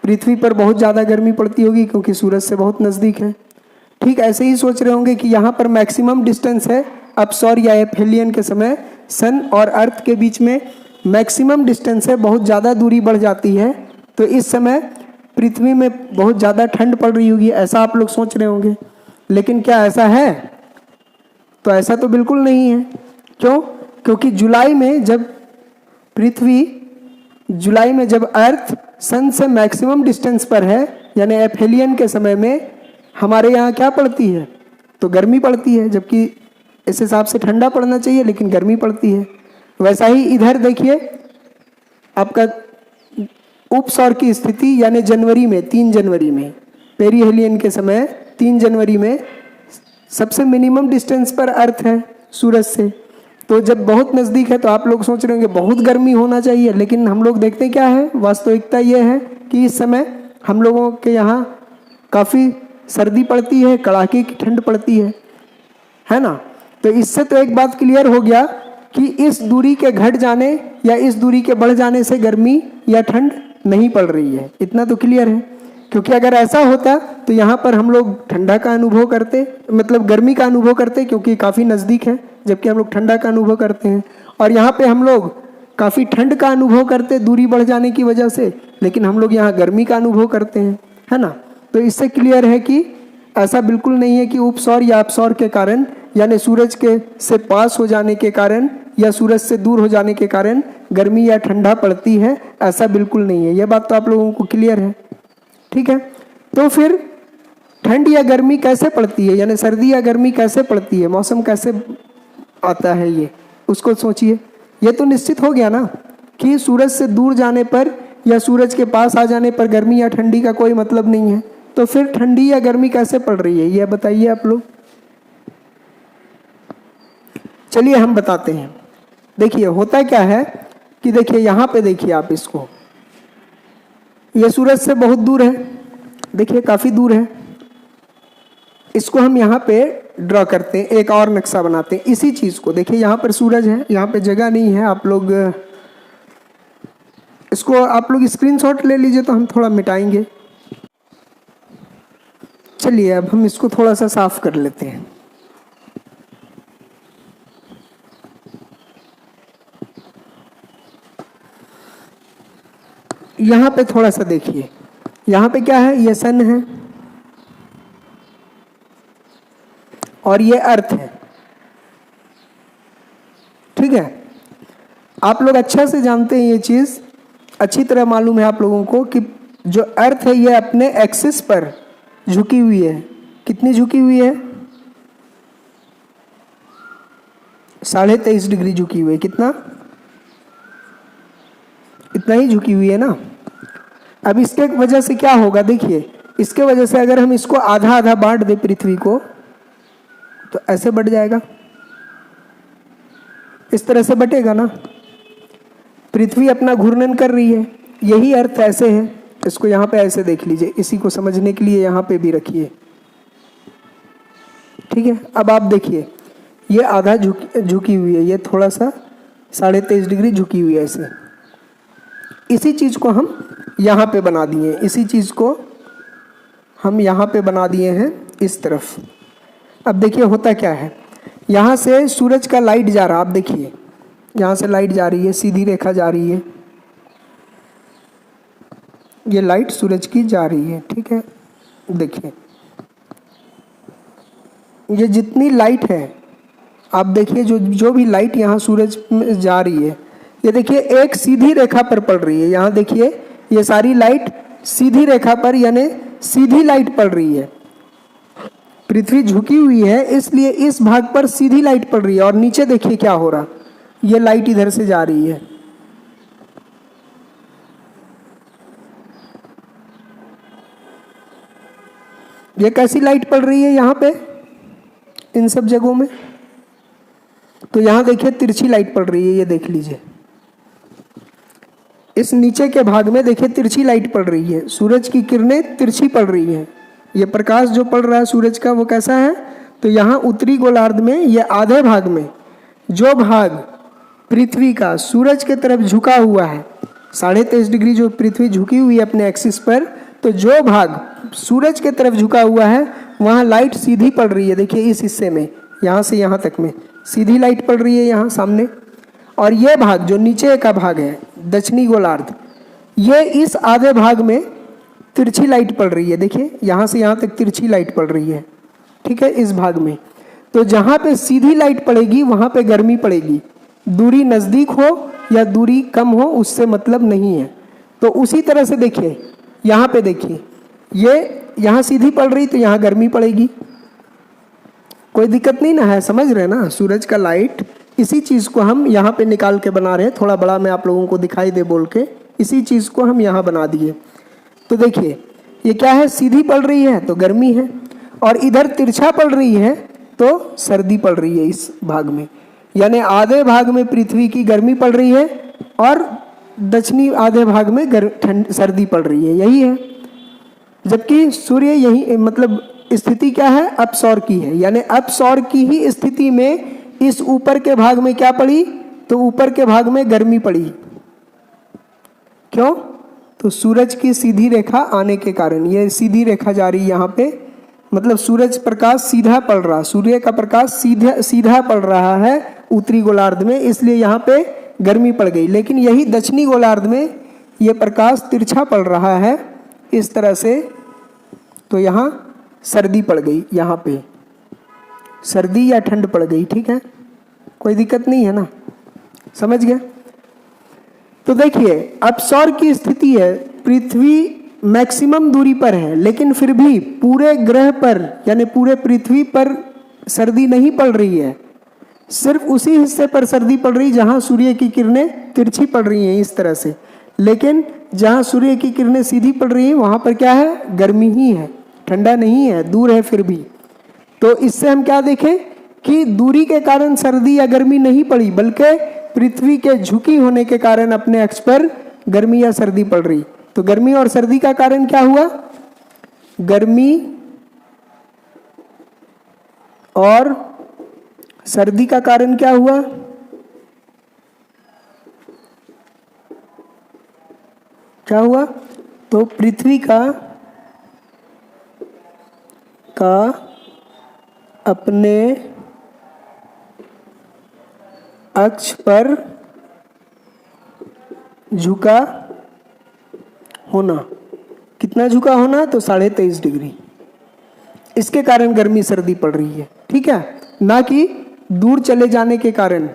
पृथ्वी पर बहुत ज़्यादा गर्मी पड़ती होगी क्योंकि सूरज से बहुत नज़दीक है। ठीक ऐसे ही सोच रहे होंगे कि यहाँ पर मैक्सिमम डिस्टेंस है अपसौर या एफहेलियन के समय, सन और अर्थ के बीच में मैक्सिमम डिस्टेंस है, बहुत ज़्यादा दूरी बढ़ जाती है, तो इस समय पृथ्वी में बहुत ज़्यादा ठंड पड़ रही होगी, ऐसा आप लोग सोच रहे होंगे। लेकिन क्या ऐसा है? तो ऐसा तो बिल्कुल नहीं है। क्यों? क्योंकि जुलाई में जब अर्थ सन से मैक्सिमम डिस्टेंस पर है यानी एफहेलियन के समय में हमारे यहाँ क्या पड़ती है? तो गर्मी पड़ती है, जबकि इस हिसाब से ठंडा पड़ना चाहिए लेकिन गर्मी पड़ती है। वैसा ही इधर देखिए, आपका उपसौर की स्थिति यानी जनवरी में 3 जनवरी में पेरीहेलियन के समय 3 जनवरी में सबसे मिनिमम डिस्टेंस पर अर्थ है सूरज से। तो जब बहुत नज़दीक है तो आप लोग सोच रहे होंगे बहुत गर्मी होना चाहिए, लेकिन हम लोग देखते क्या है, वास्तविकता ये है कि इस समय हम लोगों के यहाँ काफ़ी सर्दी पड़ती है, कड़ाके की ठंड पड़ती है ना। तो इससे तो एक बात क्लियर हो गया कि इस दूरी के घट जाने या इस दूरी के बढ़ जाने से गर्मी या ठंड नहीं पड़ रही है, इतना तो क्लियर है। क्योंकि अगर ऐसा होता तो यहाँ पर हम लोग ठंडा का अनुभव करते, मतलब गर्मी का अनुभव करते क्योंकि काफ़ी नज़दीक है, जबकि हम लोग ठंडा का अनुभव करते हैं। और यहाँ पे हम लोग काफ़ी ठंड का अनुभव करते दूरी बढ़ जाने की वजह से, लेकिन हम लोग यहाँ गर्मी का अनुभव करते हैं, है ना। तो इससे क्लियर है कि ऐसा बिल्कुल नहीं है कि उपसौर या अपसौर के कारण यानी सूरज के से पास हो जाने के कारण या सूरज से दूर हो जाने के कारण गर्मी या ठंडा पड़ती है, ऐसा बिल्कुल नहीं है। यह बात तो आप लोगों को क्लियर है। ठीक है, तो फिर ठंड या गर्मी कैसे पड़ती है, यानी सर्दी या गर्मी कैसे पड़ती है, मौसम कैसे आता है, ये उसको सोचिए। ये तो निश्चित हो गया ना कि सूरज से दूर जाने पर या सूरज के पास आ जाने पर गर्मी या ठंडी का कोई मतलब नहीं है। तो फिर ठंडी या गर्मी कैसे पड़ रही है, यह बताइए आप लोग। चलिए हम बताते हैं। देखिए होता क्या है कि देखिए यहाँ पे देखिए आप इसको, ये सूरज से बहुत दूर है, देखिए काफ़ी दूर है। इसको हम यहाँ पे ड्रॉ करते हैं, एक और नक्शा बनाते हैं इसी चीज़ को। देखिए यहाँ पर सूरज है, यहाँ पे जगह नहीं है, आप लोग इसको आप लोग स्क्रीनशॉट ले लीजिए तो हम थोड़ा मिटाएंगे। चलिए अब हम इसको थोड़ा सा साफ कर लेते हैं। यहाँ पे थोड़ा सा देखिए, यहाँ पे क्या है, ये सन है और ये अर्थ है। ठीक है, आप लोग अच्छा से जानते हैं, ये चीज़ अच्छी तरह मालूम है आप लोगों को कि जो अर्थ है ये अपने एक्सिस पर झुकी हुई है। कितनी झुकी हुई है? 23.5 डिग्री झुकी हुई है। कितना? इतना ही झुकी हुई है ना। अब इसके वजह से क्या होगा, देखिए इसके वजह से अगर हम इसको आधा आधा बांट दे पृथ्वी को, तो ऐसे बढ़ जाएगा, इस तरह से बटेगा ना। पृथ्वी अपना घूर्णन कर रही है, यही अर्थ ऐसे है। इसको यहाँ पे ऐसे देख लीजिए, इसी को समझने के लिए यहाँ पे भी रखिए, ठीक है। अब आप देखिए ये आधा झुकी हुई है, ये थोड़ा सा 23.5 डिग्री झुकी हुई है ऐसे। इसी चीज को हम यहाँ पे बना दिए, इसी चीज को हम यहाँ पे बना दिए हैं इस तरफ। अब देखिए होता क्या है, यहाँ से सूरज का लाइट जा रहा, आप देखिए यहाँ से लाइट जा रही है, सीधी रेखा जा रही है, ये लाइट सूरज की जा रही है, ठीक है। देखिए ये जितनी लाइट है, आप देखिए जो भी लाइट यहाँ सूरज में जा रही है, ये देखिए एक सीधी रेखा पर पड़ रही है। यहाँ देखिए ये सारी लाइट सीधी रेखा पर, यानी सीधी लाइट पड़ रही है। पृथ्वी झुकी हुई है इसलिए इस भाग पर सीधी लाइट पड़ रही है, और नीचे देखिए क्या हो रहा, ये लाइट इधर से जा रही है। ये कैसी लाइट पड़ रही है यहाँ पे इन सब जगहों में, तो यहाँ देखिए तिरछी लाइट पड़ रही है, ये देख लीजिए। इस नीचे के भाग में देखिए तिरछी लाइट पड़ रही है, सूरज की किरणें तिरछी पड़ रही हैं। ये प्रकाश जो पड़ रहा है सूरज का वो कैसा है, तो यहाँ उत्तरी गोलार्ध में ये आधे भाग में जो भाग पृथ्वी का सूरज के तरफ झुका हुआ है, 23.5 डिग्री जो पृथ्वी झुकी हुई है अपने एक्सिस पर, तो जो भाग सूरज के तरफ झुका हुआ है वहाँ लाइट सीधी पड़ रही है। देखिए इस हिस्से में यहाँ से यहाँ तक में सीधी लाइट पड़ रही है यहाँ सामने, और ये भाग जो नीचे का भाग है दक्षिणी गोलार्ध, ये इस आधे भाग में तिरछी लाइट पड़ रही है। देखिए यहाँ से यहाँ तक तिरछी लाइट पड़ रही है, ठीक है, इस भाग में। तो जहाँ पे सीधी लाइट पड़ेगी वहाँ पे गर्मी पड़ेगी, दूरी नज़दीक हो या दूरी कम हो उससे मतलब नहीं है। तो उसी तरह से देखिए यहाँ पे देखिए, ये यहाँ सीधी पड़ रही तो यहाँ गर्मी पड़ेगी, कोई दिक्कत नहीं ना है, समझ रहे हैं ना। सूरज का लाइट, इसी चीज़ को हम यहाँ पे निकाल के बना रहे हैं, थोड़ा बड़ा मैं आप लोगों को दिखाई दे बोल के इसी चीज़ को हम यहाँ बना दिए। तो देखिए ये क्या है, सीधी पड़ रही है तो गर्मी है, और इधर तिरछा पड़ रही है तो सर्दी पड़ रही है इस भाग में। यानी आधे भाग में पृथ्वी की गर्मी पड़ रही है और दक्षिणी आधे भाग में सर्दी पड़ रही है, यही है। जबकि सूर्य यही मतलब स्थिति क्या है, अपसौर की है, यानी अपसौर की ही स्थिति में इस ऊपर के भाग में क्या पड़ी, तो ऊपर के भाग में गर्मी पड़ी। क्यों? तो सूरज की सीधी रेखा आने के कारण, ये सीधी रेखा जा रही यहाँ पे, मतलब सूरज प्रकाश सीधा पड़ रहा, सूर्य का प्रकाश सीधा पड़ रहा है उत्तरी गोलार्ध में, इसलिए यहाँ पे गर्मी पड़ गई। लेकिन यही दक्षिणी गोलार्ध में ये प्रकाश तिरछा पड़ रहा है इस तरह से, तो यहाँ सर्दी पड़ गई, यहाँ पे सर्दी या ठंड पड़ गई, ठीक है, कोई दिक्कत नहीं है ना, समझ गए। तो देखिए अपसौर की स्थिति है, पृथ्वी मैक्सिमम दूरी पर है, लेकिन फिर भी पूरे ग्रह पर यानी पूरे पृथ्वी पर सर्दी नहीं पड़ रही है, सिर्फ उसी हिस्से पर सर्दी पड़ रही जहां सूर्य की किरणें तिरछी पड़ रही हैं इस तरह से। लेकिन जहां सूर्य की किरणें सीधी पड़ रही हैं वहां पर क्या है, गर्मी ही है, ठंडा नहीं है, दूर है फिर भी। तो इससे हम क्या देखें कि दूरी के कारण सर्दी या गर्मी नहीं पड़ी, बल्कि पृथ्वी के झुकी होने के कारण अपने अक्ष पर गर्मी या सर्दी पड़ रही। तो गर्मी और सर्दी का कारण क्या हुआ, गर्मी और सर्दी का कारण क्या हुआ, क्या हुआ, तो पृथ्वी का अपने अक्ष पर झुका होना, कितना झुका होना, तो 23.5 डिग्री, इसके कारण गर्मी सर्दी पड़ रही है, ठीक है, ना कि दूर चले जाने के कारण।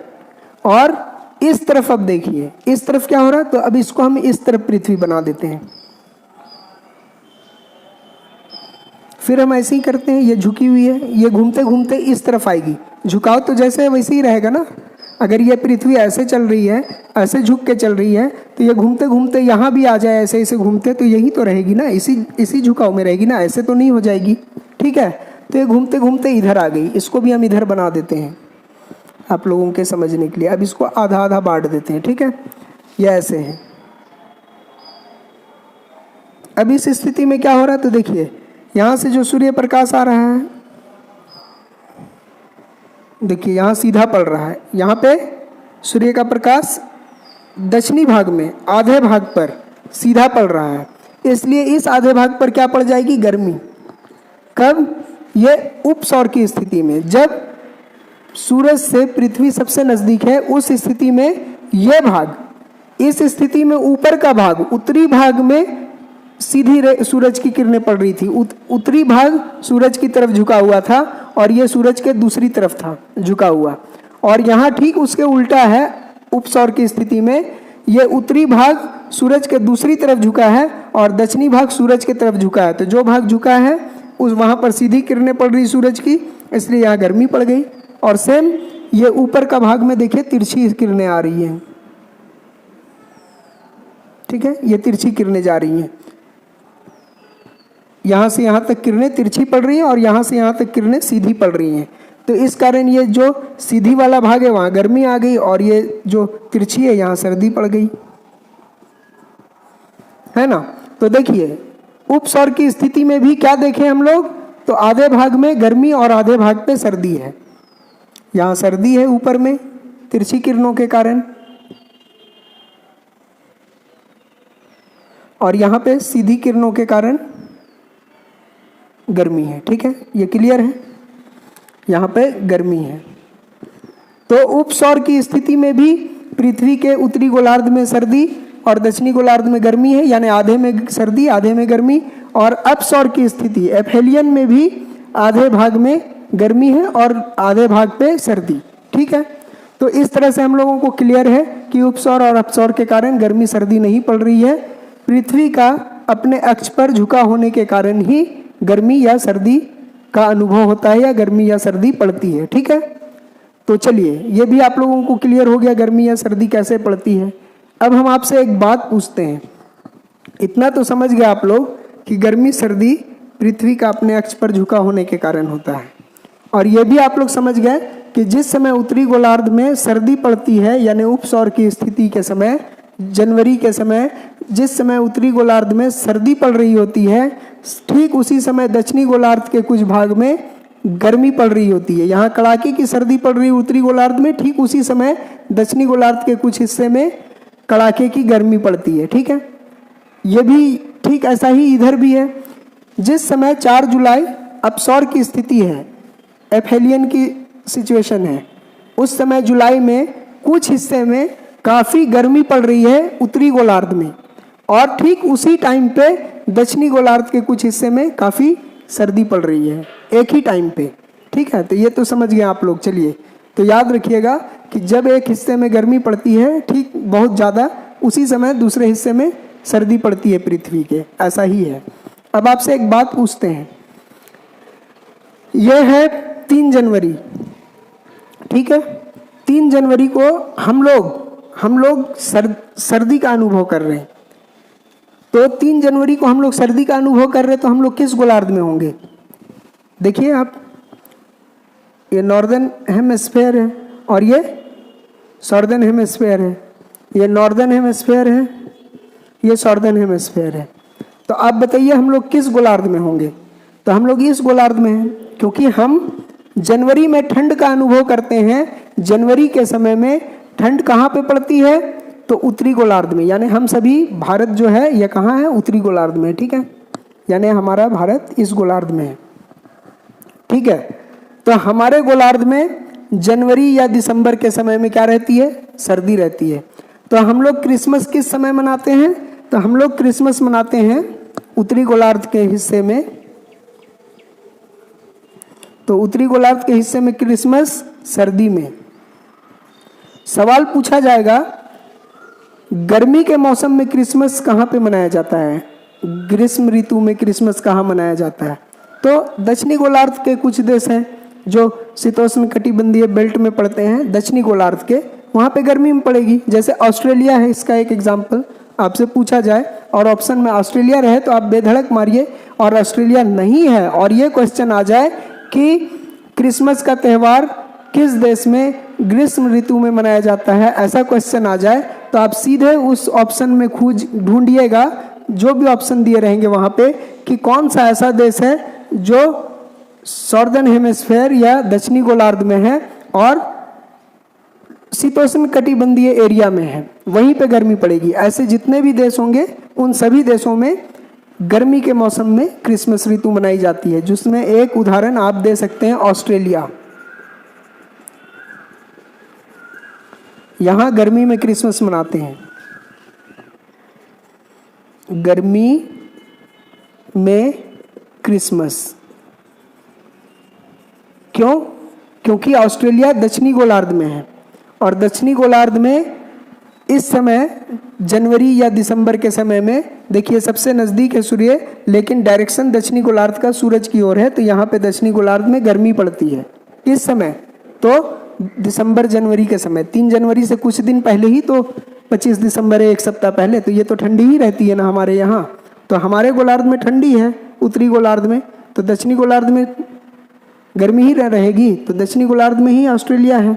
और इस तरफ अब देखिए, इस तरफ क्या हो रहा है, तो अब इसको हम इस तरफ पृथ्वी बना देते हैं, फिर हम ऐसे ही करते हैं, ये झुकी हुई है, ये घूमते घूमते इस तरफ आएगी। झुकाव तो जैसे है वैसे ही रहेगा ना। अगर ये पृथ्वी ऐसे चल रही है, ऐसे झुक के चल रही है, तो ये घूमते घूमते यहाँ भी आ जाए ऐसे ऐसे घूमते, तो यही तो रहेगी ना, इसी झुकाव में रहेगी ना, ऐसे तो नहीं हो जाएगी। ठीक है, तो ये घूमते घूमते इधर आ गई। इसको भी हम इधर बना देते हैं आप लोगों के समझने के लिए। अब इसको आधा आधा बांट देते हैं। ठीक है, ये ऐसे है। अब इस स्थिति में क्या हो रहा है, तो देखिए यहाँ से जो सूर्य प्रकाश आ रहा है, देखिए यहाँ सीधा पड़ रहा है, यहाँ पे सूर्य का प्रकाश दक्षिणी भाग में आधे भाग पर सीधा पड़ रहा है, इसलिए इस आधे भाग पर क्या पड़ जाएगी, गर्मी। कब, ये उपसौर की स्थिति में, जब सूरज से पृथ्वी सबसे नजदीक है, उस स्थिति में यह भाग, इस स्थिति में ऊपर का भाग, उत्तरी भाग में सीधी सूरज की किरणें पड़ रही थी। उत्तरी भाग सूरज की तरफ झुका हुआ था और ये सूरज के दूसरी तरफ था झुका हुआ। और यहाँ ठीक उसके उल्टा है, उपसौर की स्थिति में ये उत्तरी भाग सूरज के दूसरी तरफ झुका है और दक्षिणी भाग सूरज की तरफ झुका है। तो जो भाग झुका है उस वहाँ पर सीधी किरणें पड़ रही सूरज की, इसलिए यहाँ गर्मी पड़ गई। और सेम ये ऊपर का भाग में देखिए तिरछी किरणें आ रही हैं। ठीक है, ये तिरछी किरणें जा रही हैं, यहाँ से यहाँ तक किरणें तिरछी पड़ रही हैं और यहाँ से यहाँ तक किरणें सीधी पड़ रही हैं। तो इस कारण ये जो सीधी वाला भाग है वहाँ गर्मी आ गई और ये जो तिरछी है यहाँ सर्दी पड़ गई, है ना। तो देखिए उपसौर की स्थिति में भी क्या देखें हम लोग, तो आधे भाग में गर्मी और आधे भाग पे सर्दी है। यहाँ सर्दी है ऊपर में तिरछी किरणों के कारण, और यहाँ पे सीधी किरणों के कारण गर्मी है। ठीक है, ये क्लियर है, यहाँ पे गर्मी है। तो उपसौर की स्थिति में भी पृथ्वी के उत्तरी गोलार्ध में सर्दी और दक्षिणी गोलार्ध में गर्मी है, यानी आधे में सर्दी आधे में गर्मी। और अपसौर की स्थिति एफेलियन में भी आधे भाग में गर्मी है और आधे भाग पे सर्दी। ठीक है, तो इस तरह से हम लोगों को क्लियर है कि उपसौर और अपसौर के कारण गर्मी सर्दी नहीं पड़ रही है। पृथ्वी का अपने अक्ष पर झुका होने के कारण ही गर्मी या सर्दी का अनुभव होता है या गर्मी या सर्दी पड़ती है। ठीक है, तो चलिए ये भी आप लोगों को क्लियर हो गया गर्मी या सर्दी कैसे पड़ती है। अब हम आपसे एक बात पूछते हैं, इतना तो समझ गए आप लोग कि गर्मी सर्दी पृथ्वी का अपने अक्ष पर झुका होने के कारण होता है, और ये भी आप लोग समझ गए कि जिस समय उत्तरी गोलार्ध में सर्दी पड़ती है यानी उपसौर की स्थिति के समय, जनवरी के समय जिस समय उत्तरी गोलार्ध में सर्दी पड़ रही होती है, ठीक उसी समय दक्षिणी गोलार्ध के कुछ भाग में गर्मी पड़ रही होती है। यहाँ कड़ाके की सर्दी पड़ रही है उत्तरी गोलार्ध में, ठीक उसी समय दक्षिणी गोलार्ध के कुछ हिस्से में कड़ाके की गर्मी पड़ती है। ठीक है, ये भी ठीक ऐसा ही इधर भी है। जिस समय 4 जुलाई अपसौर की स्थिति है, एफेलियन की सिचुएशन है, उस समय जुलाई में कुछ हिस्से में काफ़ी गर्मी पड़ रही है उत्तरी गोलार्ध में, और ठीक उसी टाइम पे दक्षिणी गोलार्ध के कुछ हिस्से में काफ़ी सर्दी पड़ रही है एक ही टाइम पे। ठीक है, तो ये तो समझ गए आप लोग। चलिए, तो याद रखिएगा कि जब एक हिस्से में गर्मी पड़ती है ठीक बहुत ज़्यादा, उसी समय दूसरे हिस्से में सर्दी पड़ती है पृथ्वी के, ऐसा ही है। अब आपसे एक बात पूछते हैं, यह है 3 जनवरी। ठीक है, 3 जनवरी को हम लोग सर्दी का अनुभव कर रहे हैं। तो 3 जनवरी को हम लोग सर्दी का अनुभव कर रहे हैं, तो हम लोग किस गोलार्ध में होंगे? देखिए आप, ये नॉर्दर्न हेमिस्फीयर है और ये साउदर्न हेमिस्फीयर है, ये नॉर्दर्न हेमिस्फीयर है, ये साउदर्न हेमिस्फीयर है। तो आप बताइए हम लोग किस गोलार्ध में होंगे? तो हम लोग इस गोलार्ध में हैं, क्योंकि हम जनवरी में ठंड का अनुभव करते हैं। जनवरी के समय में ठंड कहाँ पे पड़ती है? तो उत्तरी गोलार्ध में, यानी हम सभी भारत जो है ये कहाँ है? उत्तरी गोलार्ध में। ठीक है, यानी हमारा भारत इस गोलार्ध में है। ठीक है, तो हमारे गोलार्ध में जनवरी या दिसंबर के समय में क्या रहती है? सर्दी रहती है। तो हम लोग क्रिसमस किस समय मनाते हैं? तो हम लोग क्रिसमस मनाते हैं उत्तरी गोलार्ध के हिस्से में। तो उत्तरी गोलार्ध के हिस्से में क्रिसमस सर्दी में। सवाल पूछा जाएगा, गर्मी के मौसम में क्रिसमस कहाँ पे मनाया जाता है? ग्रीष्म ऋतु में क्रिसमस कहाँ मनाया जाता है? तो दक्षिणी गोलार्ध के कुछ देश हैं जो शीतोष्ण कटिबंधीय बेल्ट में पड़ते हैं, दक्षिणी गोलार्ध के, वहाँ पे गर्मी में पड़ेगी। जैसे ऑस्ट्रेलिया है, इसका एक एग्जाम्पल आपसे पूछा जाए और ऑप्शन में ऑस्ट्रेलिया रहे तो आप बेधड़क मारिए, और ऑस्ट्रेलिया नहीं है और ये क्वेश्चन आ जाए कि क्रिसमस का त्यौहार किस देश में ग्रीष्म ऋतु में मनाया जाता है, ऐसा क्वेश्चन आ जाए तो आप सीधे उस ऑप्शन में खोज ढूंढिएगा, जो भी ऑप्शन दिए रहेंगे वहाँ पे, कि कौन सा ऐसा देश है जो सॉर्दर्न हेमिस्फेयर या दक्षिणी गोलार्ध में है और शीतोष्ण कटिबंधीय एरिया में है, वहीं पे गर्मी पड़ेगी। ऐसे जितने भी देश होंगे उन सभी देशों में गर्मी के मौसम में क्रिसमस ऋतु मनाई जाती है, जिसमें एक उदाहरण आप दे सकते हैं ऑस्ट्रेलिया। यहाँ गर्मी में क्रिसमस मनाते हैं, गर्मी में क्रिसमस। क्यों? क्योंकि ऑस्ट्रेलिया दक्षिणी गोलार्ध में है और दक्षिणी गोलार्ध में इस समय जनवरी या दिसंबर के समय में देखिए सबसे नज़दीक है सूर्य, लेकिन डायरेक्शन दक्षिणी गोलार्ध का सूरज की ओर है, तो यहाँ पे दक्षिणी गोलार्ध में गर्मी पड़ती है इस समय। तो दिसंबर जनवरी के समय, 3 जनवरी से कुछ दिन पहले ही तो 25 दिसंबर है, एक सप्ताह पहले, तो ये तो ठंडी ही रहती है ना हमारे यहाँ। तो हमारे गोलार्ध में ठंडी है, उत्तरी गोलार्ध में, तो दक्षिणी गोलार्ध में गर्मी ही रहेगी, तो दक्षिणी गोलार्ध में ही ऑस्ट्रेलिया है,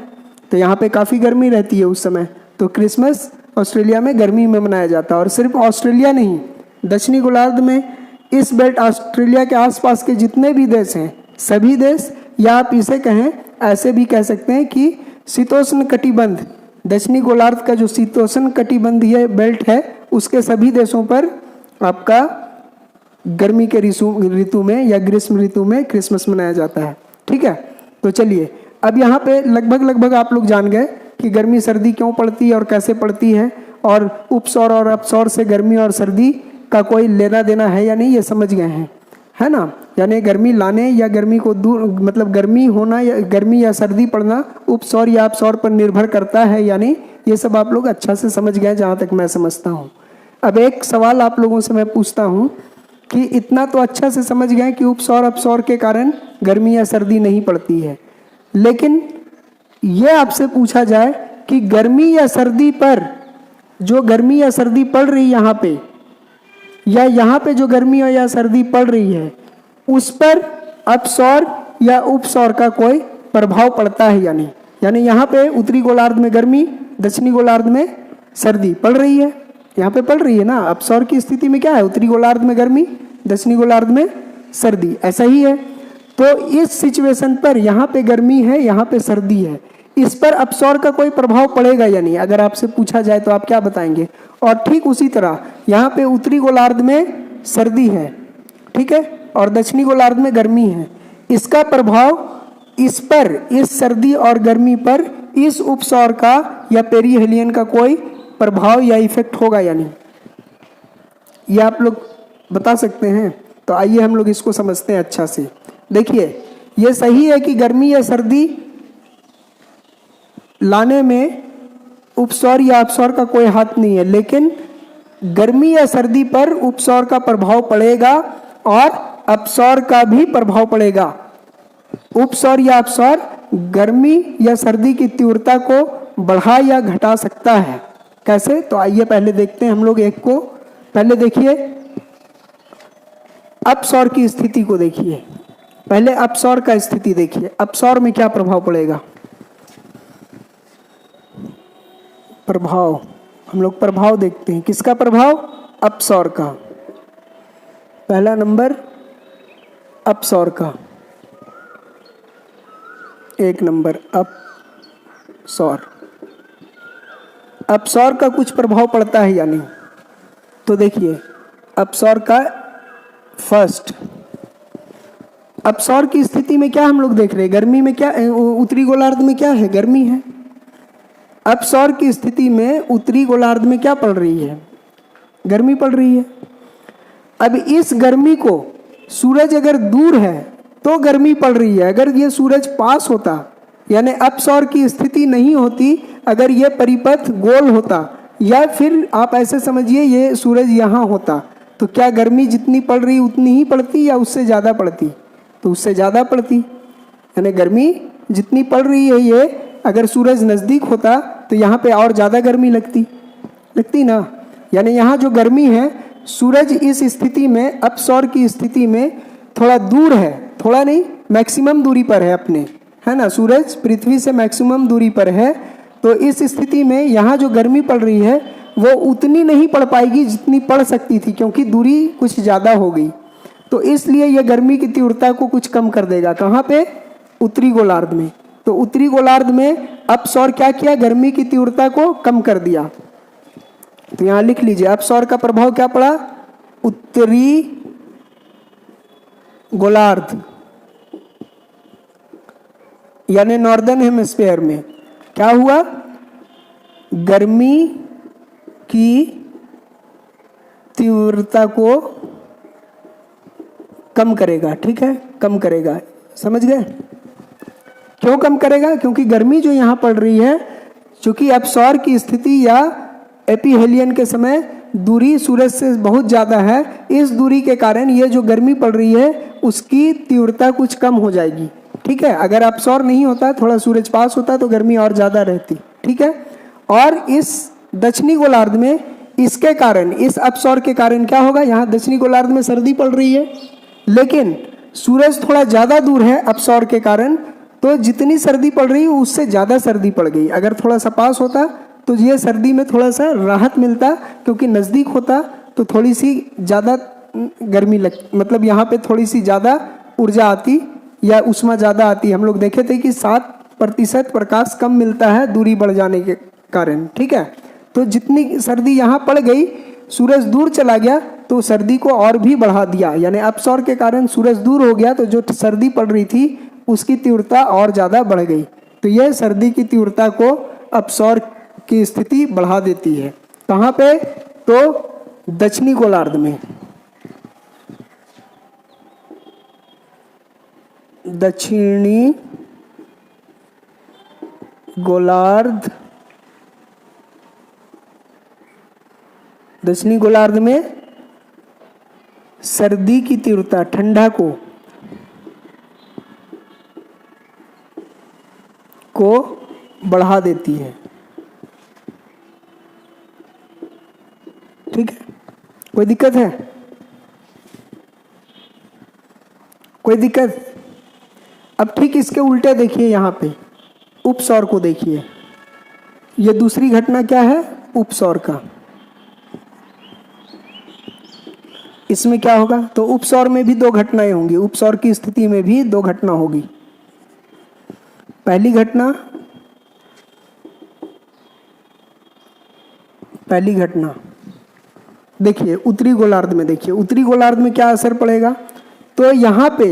तो यहाँ पे काफ़ी गर्मी रहती है उस समय। तो क्रिसमस ऑस्ट्रेलिया में गर्मी में मनाया जाता है। और सिर्फ ऑस्ट्रेलिया नहीं, दक्षिणी गोलार्ध में इस बेल्ट ऑस्ट्रेलिया के आसपास के जितने भी देश हैं, सभी देश, या आप इसे कहें, ऐसे भी कह सकते हैं कि शीतोष्ण कटिबंध, दक्षिणी गोलार्ध का जो शीतोष्ण कटिबंधीय बेल्ट है उसके सभी देशों पर आपका गर्मी के ऋतु में या ग्रीष्म ऋतु में क्रिसमस मनाया जाता है। ठीक है, तो चलिए अब यहाँ पे लगभग आप लोग जान गए कि गर्मी सर्दी क्यों पड़ती है और कैसे पड़ती है, और उपसौर और अपसौर से गर्मी और सर्दी का कोई लेना देना है या नहीं, ये समझ गए हैं, है ना। यानी गर्मी लाने या गर्मी को दूर, मतलब गर्मी होना या गर्मी या सर्दी पड़ना उपसौर या अपसौर पर निर्भर करता है, यानी ये सब आप लोग अच्छा से समझ गए जहाँ तक मैं समझता हूँ। अब एक सवाल आप लोगों से मैं पूछता हूँ कि इतना तो अच्छा से समझ गए कि उपसौर अपसौर के कारण गर्मी या सर्दी नहीं पड़ती है, लेकिन ये आपसे पूछा जाए कि गर्मी या सर्दी पर, जो गर्मी या सर्दी पड़ रही यहाँ पे, या यहाँ पे जो गर्मी या सर्दी पड़ रही है, उस पर अपसौर या उपसौर का कोई प्रभाव पड़ता है या नहीं। यानी यहाँ पे उत्तरी गोलार्ध में गर्मी, दक्षिणी गोलार्ध में सर्दी पड़ रही है, यहाँ पे पड़ रही है ना। अपसौर की स्थिति में क्या है, उत्तरी गोलार्ध में गर्मी, दक्षिणी गोलार्ध में सर्दी, ऐसा ही है। तो इस सिचुएशन पर यहाँ पे गर्मी है, यहाँ पे सर्दी है, इस पर अपसौर का कोई प्रभाव पड़ेगा या नहीं, अगर आपसे पूछा जाए तो आप क्या बताएंगे। और ठीक उसी तरह यहाँ पे उत्तरी गोलार्ध में सर्दी है, ठीक है, और दक्षिणी गोलार्ध में गर्मी है, इसका प्रभाव इस पर, इस सर्दी और गर्मी पर इस उपसौर का या पेरीहेलियन का कोई प्रभाव या इफेक्ट होगा या नहीं, ये आप लोग बता सकते हैं। तो आइए हम लोग इसको समझते हैं अच्छा से। देखिए, ये सही है कि गर्मी या सर्दी लाने में उपसौर या अपसौर का कोई हाथ नहीं है, लेकिन गर्मी या सर्दी पर उपसौर का प्रभाव पड़ेगा और अपसौर का भी प्रभाव पड़ेगा। उपसौर या अपसौर गर्मी या सर्दी की तीव्रता को बढ़ा या घटा सकता है। कैसे? तो आइए पहले देखते हैं हम लोग एक को। पहले देखिए अपसौर की स्थिति को देखिए, पहले अपसौर का स्थिति देखिए, अपसौर में क्या प्रभाव पड़ेगा। प्रभाव, हम लोग प्रभाव देखते हैं, किसका प्रभाव, अपसौर का। पहला नंबर अपसौर का, 1 नंबर अपसौर। अपसौर का कुछ प्रभाव पड़ता है या नहीं, तो देखिए अपसौर का फर्स्ट, अपसौर की स्थिति में क्या हम लोग देख रहे हैं, गर्मी में क्या, उत्तरी गोलार्ध में क्या है, गर्मी है। अपसौर की स्थिति में उत्तरी गोलार्ध में क्या पड़ रही है, गर्मी पड़ रही है। अब इस गर्मी को, सूरज अगर दूर है तो गर्मी पड़ रही है, अगर ये सूरज पास होता, यानी अपसौर की स्थिति नहीं होती, अगर ये परिपथ गोल होता, या फिर आप ऐसे समझिए ये सूरज यहाँ होता, तो क्या गर्मी जितनी पड़ रही उतनी ही पड़ती या उससे ज़्यादा पड़ती, तो उससे ज़्यादा पड़ती, यानी गर्मी जितनी पड़ रही है ये, अगर सूरज नज़दीक होता तो यहाँ पे और ज़्यादा गर्मी लगती ना। यानी यहाँ जो गर्मी है, सूरज इस स्थिति में, अपसौर की स्थिति में थोड़ा दूर है, थोड़ा नहीं मैक्सिमम दूरी पर है अपने, है ना। सूरज पृथ्वी से मैक्सिमम दूरी पर है, तो इस स्थिति में यहाँ जो गर्मी पड़ रही है वो उतनी नहीं पड़ पाएगी जितनी पड़ सकती थी, क्योंकि दूरी कुछ ज़्यादा हो गई। तो इसलिए यह गर्मी की तीव्रता को कुछ कम कर देगा। कहाँ पे? उत्तरी गोलार्ध में। तो उत्तरी गोलार्ध में अपसौर क्या किया? गर्मी की तीव्रता को कम कर दिया। तो यहाँ लिख लीजिए, अपसौर का प्रभाव क्या पड़ा? उत्तरी गोलार्ध यानी नॉर्दर्न हेमिस्फीयर में क्या हुआ? गर्मी की तीव्रता को कम करेगा। ठीक है, कम करेगा, समझ गए? क्यों कम करेगा? क्योंकि गर्मी जो यहाँ पड़ रही है, चूंकि अपसौर की स्थिति या एपीहेलियन के समय दूरी सूरज से बहुत ज़्यादा है, इस दूरी के कारण ये जो गर्मी पड़ रही है उसकी तीव्रता कुछ कम हो जाएगी। ठीक है, अगर अपसौर नहीं होता, थोड़ा सूरज पास होता तो गर्मी और ज़्यादा रहती। ठीक है, और इस दक्षिणी गोलार्ध में इसके कारण, इस अपसौर के कारण क्या होगा? यहाँ दक्षिणी गोलार्ध में सर्दी पड़ रही है, लेकिन सूरज थोड़ा ज़्यादा दूर है अपसौर के कारण, तो जितनी सर्दी पड़ रही है उससे ज़्यादा सर्दी पड़ गई। अगर थोड़ा सा पास होता तो ये सर्दी में थोड़ा सा राहत मिलता, क्योंकि नज़दीक होता तो थोड़ी सी ज़्यादा गर्मी मतलब यहाँ पे थोड़ी सी ज़्यादा ऊर्जा आती या उष्मा ज़्यादा आती। हम लोग देखे थे कि 7% प्रकाश कम मिलता है दूरी बढ़ जाने के कारण। ठीक है, तो जितनी सर्दी यहाँ पड़ गई, सूरज दूर चला गया तो सर्दी को और भी बढ़ा दिया। यानी अपसौर के कारण सूरज दूर हो गया तो जो सर्दी पड़ रही थी उसकी तीव्रता और ज़्यादा बढ़ गई। तो यह सर्दी की तीव्रता को, अपसौर की स्थिति बढ़ा देती है। कहाँ पे? तो दक्षिणी गोलार्ध में। दक्षिणी गोलार्ध, दक्षिणी गोलार्ध में सर्दी की तीव्रता, ठंडा को बढ़ा देती है। ठीक है, कोई दिक्कत है? कोई दिक्कत? अब ठीक इसके उल्टे देखिए, यहाँ पे उपसौर को देखिए। ये दूसरी घटना क्या है? उपसौर का। इसमें क्या होगा? तो उपसौर में भी दो घटनाएं होंगी। उपसौर की स्थिति में भी दो घटना होगी। पहली घटना देखिए उत्तरी गोलार्ध में। देखिए उत्तरी गोलार्ध में क्या असर पड़ेगा? तो यहाँ पे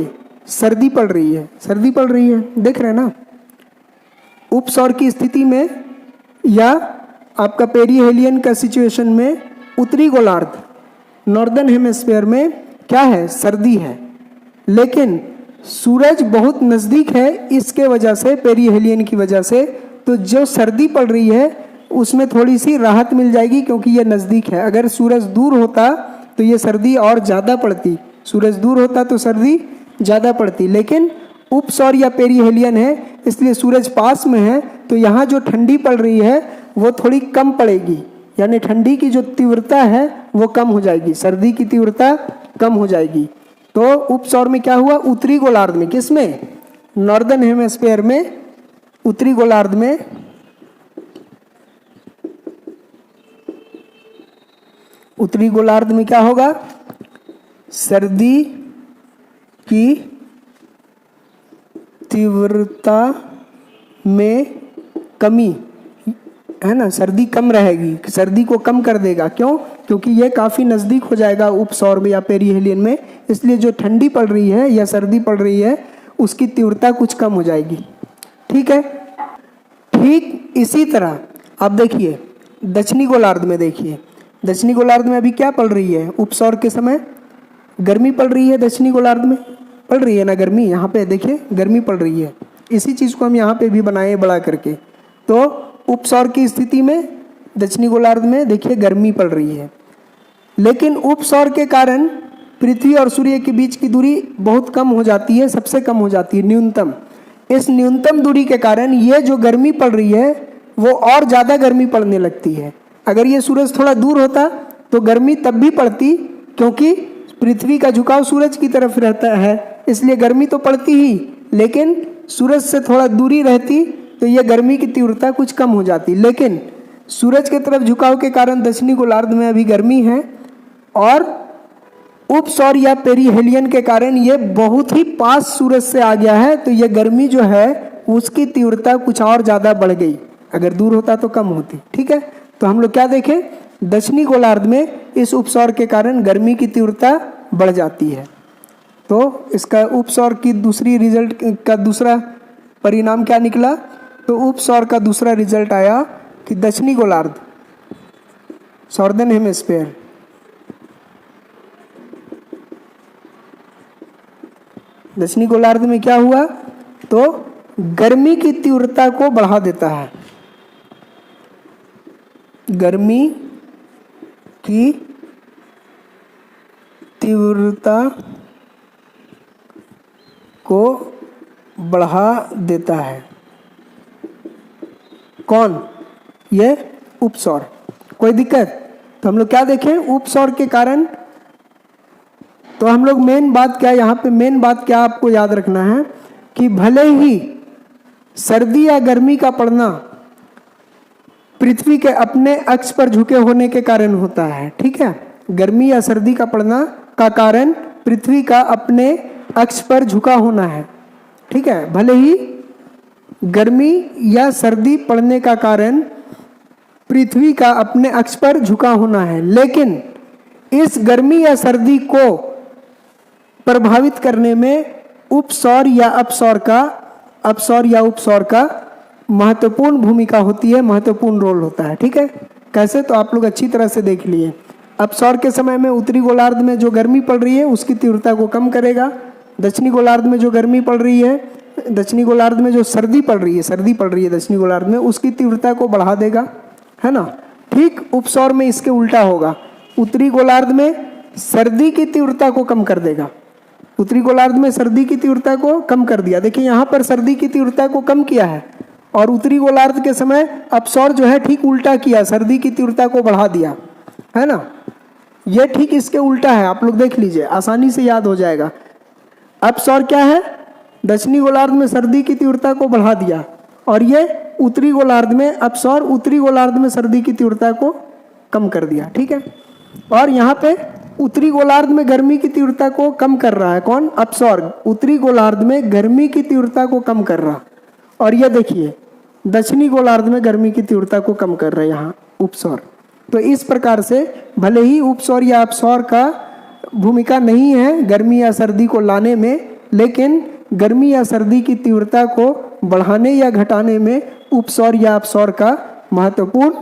सर्दी पड़ रही है, सर्दी पड़ रही है, देख रहे हैं ना। उपसौर की स्थिति में या आपका पेरीहेलियन का सिचुएशन में उत्तरी गोलार्ध, नॉर्दर्न हेमिस्फीयर में क्या है? सर्दी है, लेकिन सूरज बहुत नज़दीक है, इसके वजह से, पेरीहेलियन की वजह से, तो जो सर्दी पड़ रही है उसमें थोड़ी सी राहत मिल जाएगी, क्योंकि ये नज़दीक है। अगर सूरज दूर होता तो ये सर्दी और ज़्यादा पड़ती, सूरज दूर होता तो सर्दी ज़्यादा पड़ती। लेकिन उपसौर या पेरीहेलियन है, इसलिए सूरज पास में है, तो यहाँ जो ठंडी पड़ रही है वो थोड़ी कम पड़ेगी। यानी ठंडी की जो तीव्रता है वो कम हो जाएगी, सर्दी की तीव्रता कम हो जाएगी। तो उपसौर में क्या हुआ? उत्तरी गोलार्ध में। किसमें? नॉर्दर्न हेमिस्फीयर में, उत्तरी गोलार्ध में उत्तरी गोलार्ध में क्या होगा? सर्दी की तीव्रता में कमी, है ना। सर्दी कम रहेगी, सर्दी को कम कर देगा। क्यों? क्योंकि ये काफ़ी नज़दीक हो जाएगा उपसौर में या पेरीहेलियन में, इसलिए जो ठंडी पड़ रही है या सर्दी पड़ रही है उसकी तीव्रता कुछ कम हो जाएगी। ठीक है, ठीक इसी तरह आप देखिए दक्षिणी गोलार्ध में। देखिए दक्षिणी गोलार्ध में अभी क्या पड़ रही है? उपसौर के समय गर्मी पड़ रही है। दक्षिणी गोलार्ध में पड़ रही है ना गर्मी, यहाँ पे देखिए गर्मी पड़ रही है। इसी चीज़ को हम यहाँ पे भी बनाए बड़ा करके। तो उपसौर की स्थिति में दक्षिणी गोलार्ध में देखिए गर्मी पड़ रही है, लेकिन उपसौर के कारण पृथ्वी और सूर्य के बीच की दूरी बहुत कम हो जाती है, सबसे कम हो जाती है, न्यूनतम। इस न्यूनतम दूरी के कारण ये जो गर्मी पड़ रही है वो और ज़्यादा गर्मी पड़ने लगती है। अगर ये सूरज थोड़ा दूर होता तो गर्मी तब भी पड़ती, क्योंकि पृथ्वी का झुकाव सूरज की तरफ रहता है, इसलिए गर्मी तो पड़ती ही, लेकिन सूरज से थोड़ा दूरी रहती तो ये गर्मी की तीव्रता कुछ कम हो जाती। लेकिन सूरज की तरफ झुकाव के कारण दक्षिणी गोलार्ध में अभी गर्मी है, और उपसौर या पेरिहेलियन के कारण ये बहुत ही पास सूरज से आ गया है, तो ये गर्मी जो है उसकी तीव्रता कुछ और ज़्यादा बढ़ गई। अगर दूर होता तो कम होती। ठीक है, तो हम लोग क्या देखें, दक्षिणी गोलार्ध में इस उपसौर के कारण गर्मी की तीव्रता बढ़ जाती है। तो इसका उपसौर की दूसरी रिजल्ट का दूसरा परिणाम क्या निकला, तो उपसौर का दूसरा रिजल्ट आया कि दक्षिणी गोलार्ध, सॉर्दर्न हेमिस्फीयर, दक्षिणी गोलार्ध में क्या हुआ, तो गर्मी की तीव्रता को बढ़ा देता है। गर्मी की तीव्रता को बढ़ा देता है। कौन, ये उपसौर। कोई दिक्कत, तो हम लोग क्या देखें, उपसौर के कारण, तो हम लोग मेन बात क्या, यहाँ पे मेन बात क्या आपको याद रखना है कि भले ही सर्दी या गर्मी का पड़ना पृथ्वी के अपने अक्ष पर झुके होने के कारण होता है। ठीक है, गर्मी या सर्दी का पड़ना का कारण पृथ्वी का अपने अक्ष पर झुका होना है। ठीक है, भले ही गर्मी या सर्दी पड़ने का कारण पृथ्वी का अपने अक्ष पर झुका होना है, लेकिन इस गर्मी या सर्दी को प्रभावित करने में उपसौर या अपसौर का महत्वपूर्ण भूमिका होती है, महत्वपूर्ण रोल होता है। ठीक है, कैसे, तो आप लोग अच्छी तरह से देख लिए। अपसौर के समय में उत्तरी गोलार्ध में जो गर्मी पड़ रही है उसकी तीव्रता को कम करेगा, दक्षिणी गोलार्ध में जो गर्मी पड़ रही है, दक्षिणी गोलार्ध में जो सर्दी पड़ रही है दक्षिणी गोलार्ध में, उसकी तीव्रता को बढ़ा देगा, है ना। ठीक उपसौर में इसके उल्टा होगा, उत्तरी गोलार्ध में सर्दी की तीव्रता को कम कर देगा, उत्तरी गोलार्ध में सर्दी की तीव्रता को कम कर दिया। देखिए यहाँ पर सर्दी की तीव्रता को कम किया है, और उत्तरी गोलार्ध के समय अपसौर जो है ठीक उल्टा किया, सर्दी की तीव्रता को बढ़ा दिया, है ना। ये ठीक इसके उल्टा है, आप लोग देख लीजिए, आसानी से याद हो जाएगा। अपसौर क्या है, दक्षिणी गोलार्ध में सर्दी की तीव्रता को बढ़ा दिया, और ये उत्तरी गोलार्ध में अपसौर उत्तरी गोलार्ध में सर्दी की तीव्रता को कम कर दिया। ठीक है, और यहाँ पे उत्तरी गोलार्ध में गर्मी की तीव्रता को कम कर रहा है कौन, अपसौर, उत्तरी गोलार्ध में गर्मी की तीव्रता को कम कर रहा, और ये देखिए दक्षिणी गोलार्ध में गर्मी की तीव्रता को कम कर रहा है यहाँ उपसौर। तो इस प्रकार से भले ही उपसौर या अपसौर का भूमिका नहीं है गर्मी या सर्दी को लाने में, लेकिन गर्मी या सर्दी की तीव्रता को बढ़ाने या घटाने में उपसौर या अपसौर का महत्वपूर्ण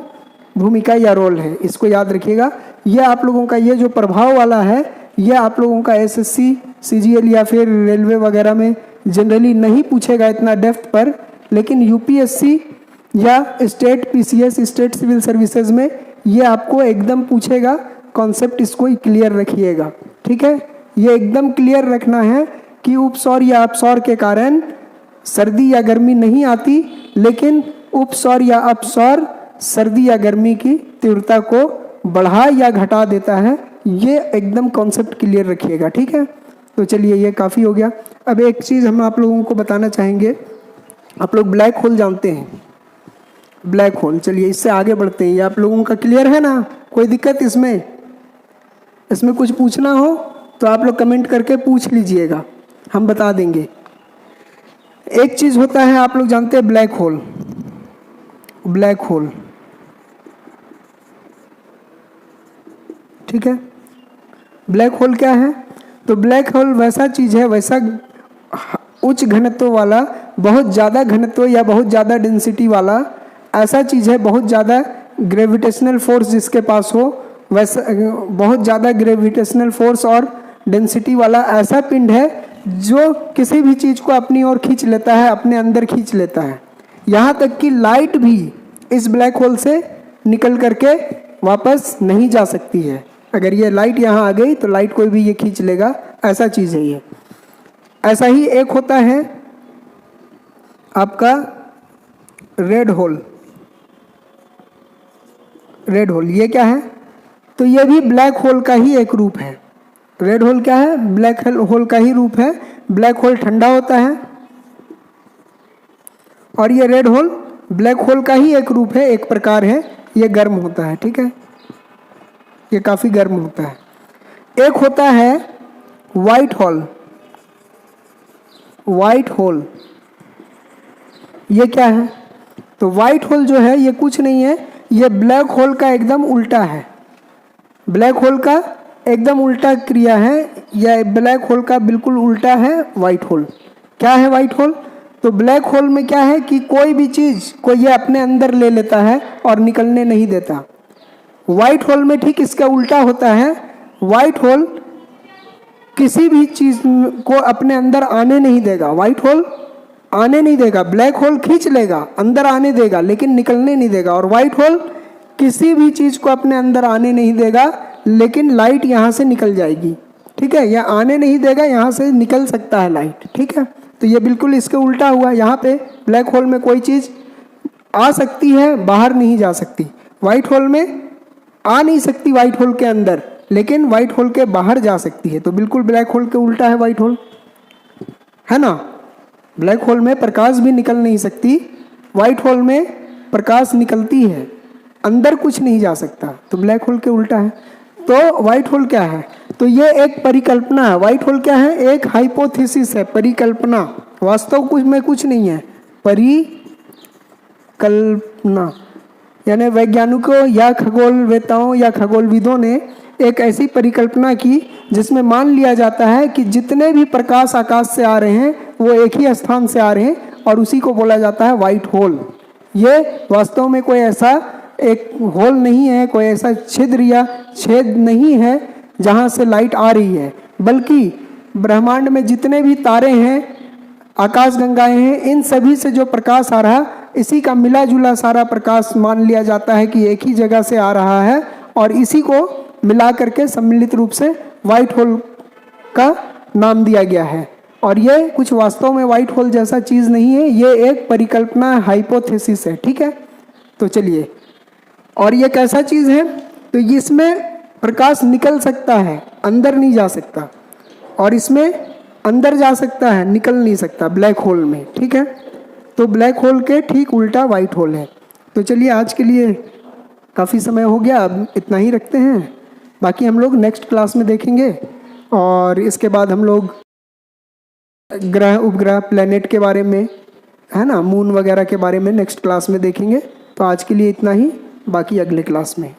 भूमिका या रोल है। इसको याद रखिएगा। यह आप लोगों का ये जो प्रभाव वाला है, यह आप लोगों का एसएससी, सीजीएल या फिर रेलवे वगैरह में जनरली नहीं पूछेगा इतना डेप्थ पर, लेकिन यूपीएससी या state PCS, state civil services में ये आपको एकदम पूछेगा। कॉन्सेप्ट इसको क्लियर रखिएगा। ठीक है, ये एकदम क्लियर रखना है कि उपसौर या अपसौर के कारण सर्दी या गर्मी नहीं आती, लेकिन उपसौर या अपसौर सर्दी या गर्मी की तीव्रता को बढ़ा या घटा देता है। ये एकदम कॉन्सेप्ट क्लियर रखिएगा। ठीक है, तो चलिए ये काफ़ी हो गया। अब एक चीज़ हम आप लोगों को बताना चाहेंगे। आप लोग ब्लैक होल जानते हैं, ब्लैक होल, चलिए इससे आगे बढ़ते हैं। ये आप लोगों का क्लियर है ना, कोई दिक्कत इसमें कुछ पूछना हो तो आप लोग कमेंट करके पूछ लीजिएगा, हम बता देंगे। एक चीज़ होता है, आप लोग जानते हैं ब्लैक होल, ब्लैक होल, ठीक है। ब्लैक होल क्या है, तो ब्लैक होल वैसा चीज़ है, वैसा उच्च घनत्व वाला, बहुत ज़्यादा घनत्व या बहुत ज़्यादा डेंसिटी वाला ऐसा चीज़ है, बहुत ज़्यादा ग्रेविटेशनल फोर्स जिसके पास हो, वैसा बहुत ज़्यादा ग्रेविटेशनल फोर्स और डेंसिटी वाला ऐसा पिंड है जो किसी भी चीज़ को अपनी ओर खींच लेता है, अपने अंदर खींच लेता है। यहाँ तक कि लाइट भी इस ब्लैक होल से निकल करके वापस नहीं जा सकती है। अगर ये लाइट यहाँ आ गई तो लाइट कोई भी ये खींच लेगा, ऐसा चीज़ है ये। ऐसा ही एक होता है आपका रेड होल। रेड होल ये क्या है? तो ये भी ब्लैक होल का ही एक रूप है। रेड होल क्या है? ब्लैक होल का ही रूप है। ब्लैक होल ठंडा होता है और ये रेड होल ब्लैक होल का ही एक रूप है, एक प्रकार है। ये गर्म होता है, ठीक है, ये काफ़ी गर्म होता है। एक होता है वाइट होल। वाइट होल ये क्या है? तो वाइट होल जो है ये कुछ नहीं है, ये ब्लैक होल का एकदम उल्टा है। ब्लैक होल का एकदम उल्टा क्रिया है, यह ब्लैक होल का बिल्कुल उल्टा है वाइट होल। क्या है वाइट होल? तो ब्लैक होल में क्या है कि कोई भी चीज़ को ये अपने अंदर ले लेता है और निकलने नहीं देता। वाइट होल में ठीक इसका उल्टा होता है। वाइट होल किसी भी चीज़ को अपने अंदर आने नहीं देगा। वाइट होल आने नहीं देगा, ब्लैक होल खींच लेगा, अंदर आने देगा, लेकिन निकलने नहीं देगा। और वाइट होल किसी भी चीज़ को अपने अंदर आने नहीं देगा, लेकिन लाइट यहाँ से निकल जाएगी, ठीक है। यह आने नहीं देगा, यहाँ से निकल सकता है लाइट, ठीक है। तो ये बिल्कुल इसके उल्टा हुआ। यहाँ पे ब्लैक होल में कोई चीज़ आ सकती है, बाहर नहीं जा सकती। वाइट होल में आ नहीं सकती वाइट होल के अंदर, लेकिन वाइट होल के बाहर जा सकती है। तो बिल्कुल ब्लैक होल के उल्टा है वाइट होल, है ना। ब्लैक होल में प्रकाश भी निकल नहीं सकती, वाइट होल में प्रकाश निकलती है, अंदर कुछ नहीं जा सकता, तो ब्लैक होल के उल्टा है। तो वाइट होल क्या है? तो ये एक परिकल्पना है। वाइट होल क्या है? एक हाइपोथेसिस है, परिकल्पना। वास्तव कुछ में कुछ नहीं है, परिकल्पना। यानी वैज्ञानिकों या खगोलवेताओं या खगोलविदों ने एक ऐसी परिकल्पना की जिसमें मान लिया जाता है कि जितने भी प्रकाश आकाश से आ रहे हैं वो एक ही स्थान से आ रहे हैं, और उसी को बोला जाता है वाइट होल। ये वास्तव में कोई ऐसा एक होल नहीं है, कोई ऐसा छिद्र या छेद नहीं है जहाँ से लाइट आ रही है, बल्कि ब्रह्मांड में जितने भी तारे हैं, आकाशगंगाएं हैं, इन सभी से जो प्रकाश आ रहा, इसी का मिला जुला सारा प्रकाश मान लिया जाता है कि एक ही जगह से आ रहा है, और इसी को मिला करके सम्मिलित रूप से वाइट होल का नाम दिया गया है। और ये कुछ वास्तव में वाइट होल जैसा चीज़ नहीं है, ये एक परिकल्पना हाइपोथेसिस है, ठीक है। तो चलिए, और ये कैसा चीज़ है? तो इसमें प्रकाश निकल सकता है, अंदर नहीं जा सकता, और इसमें अंदर जा सकता है, निकल नहीं सकता ब्लैक होल में, ठीक है। तो ब्लैक होल के ठीक उल्टा वाइट होल है। तो चलिए, आज के लिए काफ़ी समय हो गया, अब इतना ही रखते हैं। बाकी हम लोग नेक्स्ट क्लास में देखेंगे, और इसके बाद हम लोग ग्रह उपग्रह प्लेनेट के बारे में, है ना, मून वगैरह के बारे में नेक्स्ट क्लास में देखेंगे। तो आज के लिए इतना ही, बाकी अगले क्लास में।